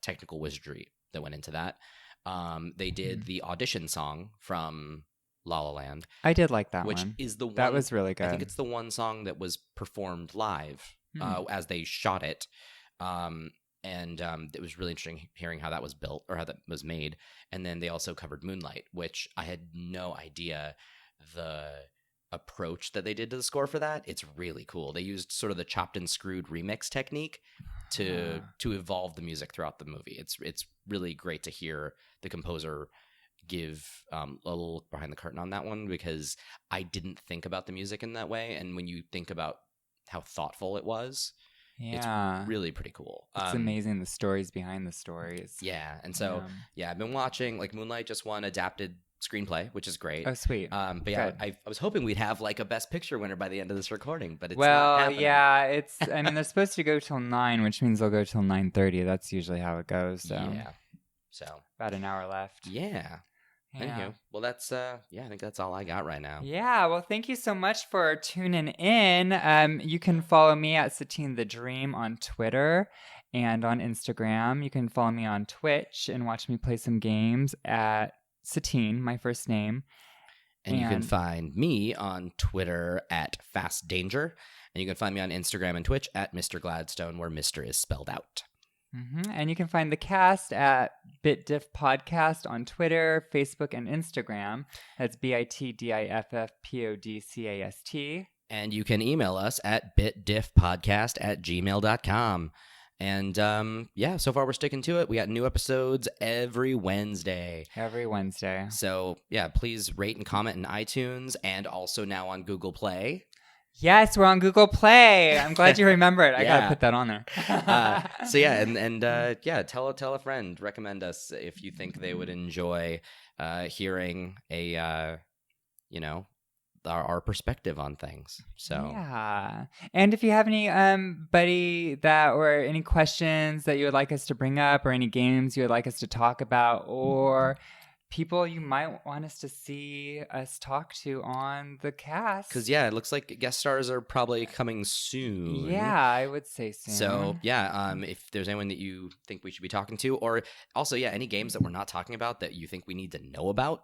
technical wizardry that went into that. They did the audition song from La La Land. I did like that which one. Which is the one. That was really good. I think it's the one song that was performed live as they shot it. It was really interesting hearing how that was built, or how that was made. And then they also covered Moonlight, which I had no idea the approach that they did to the score for that. It's really cool. They used sort of the chopped and screwed remix technique to evolve the music throughout the movie. It's really great to hear the composer give a little behind the curtain on that one, because I didn't think about the music in that way. And when you think about how thoughtful it was, it's really pretty cool. It's amazing, the stories behind the stories. Yeah. And so, I've been watching, like, Moonlight just won adapted screenplay, which is great. Oh, sweet. But yeah, I was hoping we'd have like a best picture winner by the end of this recording, but it's not happening. I mean, they're supposed to go till 9, which means they'll go till 9:30. That's usually how it goes. So yeah. So about an hour left. Yeah. Anywho, well, that's I think that's all I got right now. Yeah, well, thank you so much for tuning in. You can follow me at Cetine the Dream on Twitter and on Instagram. You can follow me on Twitch and watch me play some games at Cetine, my first name. And you can find me on Twitter at Fast Danger, and you can find me on Instagram and Twitch at Mr. Gladstone, where Mr. is spelled out. And you can find the cast at BitDiff Podcast on Twitter, Facebook, and Instagram. That's BITDIFFPODCAST. And you can email us at bitdiffpodcast@gmail.com. And so far we're sticking to it. We got new episodes every Wednesday. So please rate and comment in iTunes, and also now on Google Play. Yes, we're on Google Play. I'm glad you remembered. I gotta put that on there. Tell a friend. Recommend us if you think they would enjoy hearing our perspective on things. So and if you have any or any questions that you would like us to bring up, or any games you would like us to talk about, or people you might want us to see us talk to on the cast. Because, it looks like guest stars are probably coming soon. Yeah, I would say soon. So, if there's anyone that you think we should be talking to, or also, any games that we're not talking about that you think we need to know about.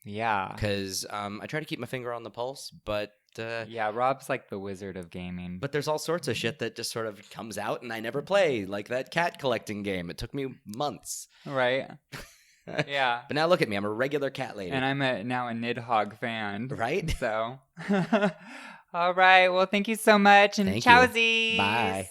Yeah. Because I try to keep my finger on the pulse, but... Rob's like the wizard of gaming. But there's all sorts of shit that just sort of comes out and I never play, like that cat collecting game. It took me months. Right. Yeah. But now look at me. I'm a regular cat lady. And I'm now a Nidhogg fan. Right? So. All right. Well, thank you so much. And thank chowsies. Bye.